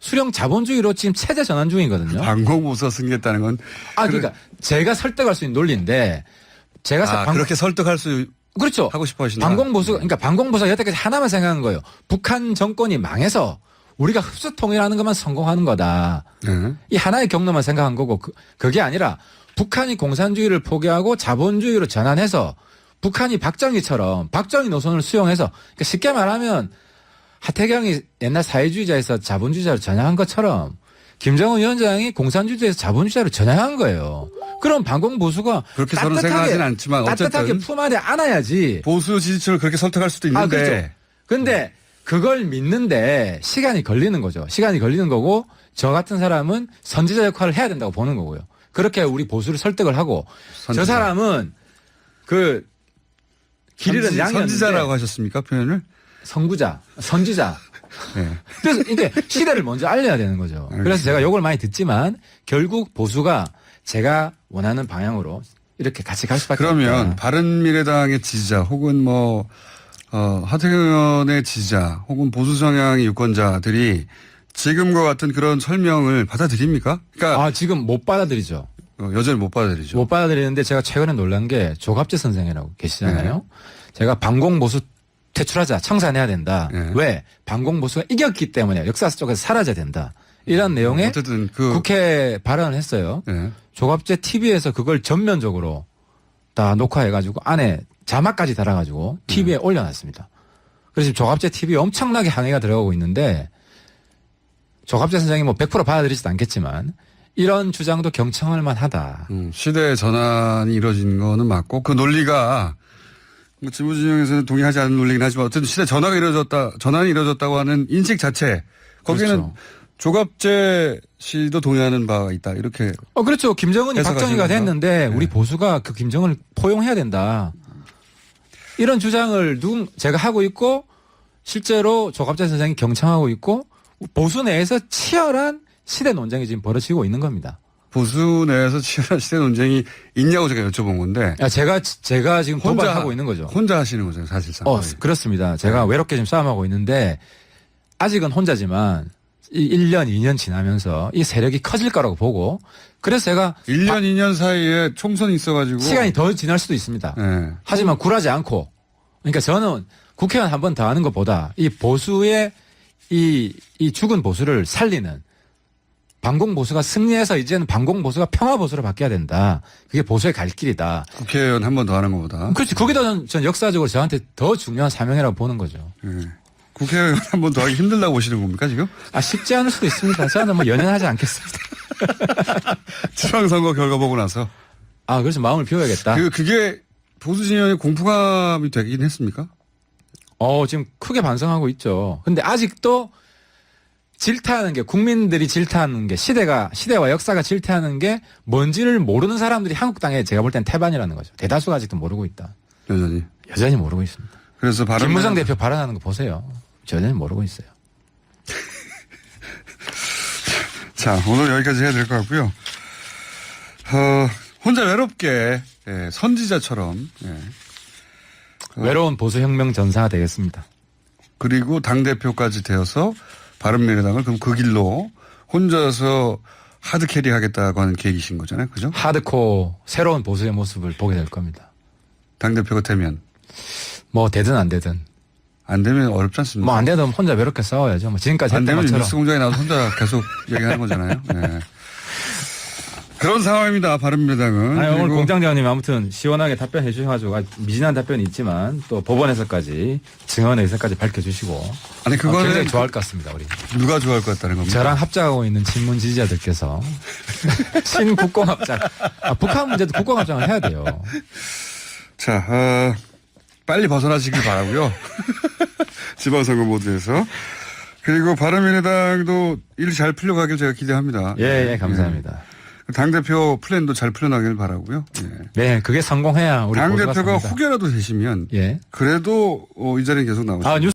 수령 자본주의로 지금 체제 전환 중이거든요. 반공보수가 승리했다는 건. 그러니까 제가 설득할 수 있는 논리인데 제가 그렇게 설득할 수 그렇죠. 하고 싶어 하신다. 반공보수가 그러니까 반공보수가 여태까지 하나만 생각하는 거예요. 북한 정권이 망해서 우리가 흡수 통일하는 것만 성공하는 거다. 네. 이 하나의 경로만 생각한 거고 그게 아니라 북한이 공산주의를 포기하고 자본주의로 전환해서 북한이 박정희 노선을 수용해서 그러니까 쉽게 말하면 하태경이 옛날 사회주의자에서 자본주의자로 전향한 것처럼 김정은 위원장이 공산주의자에서 자본주의자로 전향한 거예요. 그럼 반공보수가 그렇게 저는 생각하진 않지만 따뜻하게 어쨌든 품 안에 안아야지. 보수 지지층을 그렇게 설득할 수도 있는데. 그렇죠. 근데 그걸 믿는데 시간이 걸리는 거죠. 시간이 걸리는 거고 저 같은 사람은 선지자 역할을 해야 된다고 보는 거고요. 그렇게 우리 보수를 설득을 하고 선지자. 저 사람은 그 길 잃은 양이었는데 선지자라고 하셨습니까 표현을? 선지자. 네. 그래서 이게 시대를 먼저 알려야 되는 거죠. 그래서 제가 욕을 많이 듣지만 결국 보수가 제가 원하는 방향으로 이렇게 같이 갈 수밖에 그러면 없다. 바른미래당의 지지자 혹은 하태경 의원의 지지자 혹은 보수 성향의 유권자들이 지금과 같은 그런 설명을 받아들입니까? 그러니까 지금 못 받아들이죠. 여전히 못 받아들이죠. 못 받아들이는데 제가 최근에 놀란 게 조갑재 선생이라고 계시잖아요. 네. 제가 반공보수 퇴출하자, 청산해야 된다. 네. 왜? 반공보수가 이겼기 때문에 역사 속에서 사라져야 된다. 이런 내용의 어쨌든 국회 발언을 했어요. 네. 조갑재 TV에서 그걸 전면적으로 다 녹화해가지고 안에 자막까지 달아가지고 TV에 올려놨습니다. 그래서 지금 조갑재 TV에 엄청나게 항의가 들어가고 있는데 조갑재 선생이 100% 받아들이지도 않겠지만 이런 주장도 경청할 만하다. 시대 전환이 이루어진 거는 맞고 그 논리가 지부진영에서는 동의하지 않는 논리긴 하지만 어쨌든 시대 전환이 이루어졌다고 하는 인식 자체 거기는 그렇죠. 조갑재 씨도 동의하는 바가 있다 이렇게. 그렇죠. 김정은이 해석하시는 박정희가 건가? 됐는데 우리 네. 보수가 그 김정은을 포용해야 된다. 이런 주장을 제가 하고 있고 실제로 조갑재 선생이 경청하고 있고 보수 내에서 치열한 시대 논쟁이 지금 벌어지고 있는 겁니다. 보수 내에서 치열한 시대 논쟁이 있냐고 제가 여쭤본 건데. 제가 지금 도발하고 있는 거죠. 혼자 하시는 거죠, 사실상. 그렇습니다. 제가 외롭게 지금 싸움하고 있는데 아직은 혼자지만 1년, 2년 지나면서 이 세력이 커질 거라고 보고 그래서 제가 1년, 2년 사이에 총선이 있어가지고 시간이 더 지날 수도 있습니다. 네. 하지만 굴하지 않고 그러니까 저는 국회의원 한 번 더 하는 것보다 이 보수의 이 죽은 보수를 살리는 반공보수가 승리해서 이제는 반공보수가 평화보수로 바뀌어야 된다. 그게 보수의 갈 길이다. 국회의원 한 번 더 하는 것보다. 그렇지. 그게 전 역사적으로 저한테 더 중요한 사명이라고 보는 거죠. 네. 국회의원 한 번 더 하기 힘들다고 보시는 겁니까 지금? 쉽지 않을 수도 있습니다. 저는 연연하지 않겠습니다. 지방선거 결과 보고 나서. 그래서 마음을 비워야겠다. 그게 보수 진영의 공포감이 되긴 했습니까? 지금 크게 반성하고 있죠. 근데 아직도 질타하는 게 국민들이 질타하는 게 시대와 역사가 질타하는 게 뭔지를 모르는 사람들이 한국당에 제가 볼 땐 태반이라는 거죠. 대다수가 아직도 모르고 있다. 여전히 모르고 있습니다. 그래서 김무성 대표 발언하는 거 보세요. 여전히 모르고 있어요. 자, 오늘 여기까지 해야 될 것 같고요. 혼자 외롭게 선지자처럼 외로운 보수혁명 전사가 되겠습니다. 그리고 당대표까지 되어서 바른미래당을 그럼 그 길로 혼자서 하드캐리 하겠다고 하는 계획이신 거잖아요. 그죠? 하드코어 새로운 보수의 모습을 보게 될 겁니다. 당대표가 되면. 되든 안 되든. 안 되면 어렵지 않습니까? 안 되면 혼자 외롭게 싸워야죠. 지금까지 안 했던 되면 것처럼. 뉴스공장에 나와서 혼자 계속 얘기하는 거잖아요. 네. 그런 상황입니다. 바른미래당은. 오늘 공장장님 아무튼 시원하게 답변해 주셔가지고 미진한 답변이 있지만 또 법원에서까지 증언의 의사까지 밝혀주시고 아니 그거는 굉장히 좋아할 것 같습니다. 우리 누가 좋아할 것 같다는 겁니다. 저랑 합작하고 있는 친문 지지자들께서 신국공합작 북한 문제도 국공합작을 해야 돼요. 자 빨리 벗어나시길 바라고요. 지방선거 모드에서. 그리고 바른미래당도 일 잘 풀려가길 제가 기대합니다. 예, 감사합니다. 당대표 플랜도 잘 풀려나길 바라고요. 예. 네, 그게 성공해야 우리 보수가 당대표가 삽니다. 혹여라도 되시면 예. 그래도 이 자리에 계속 나오시죠. 뉴스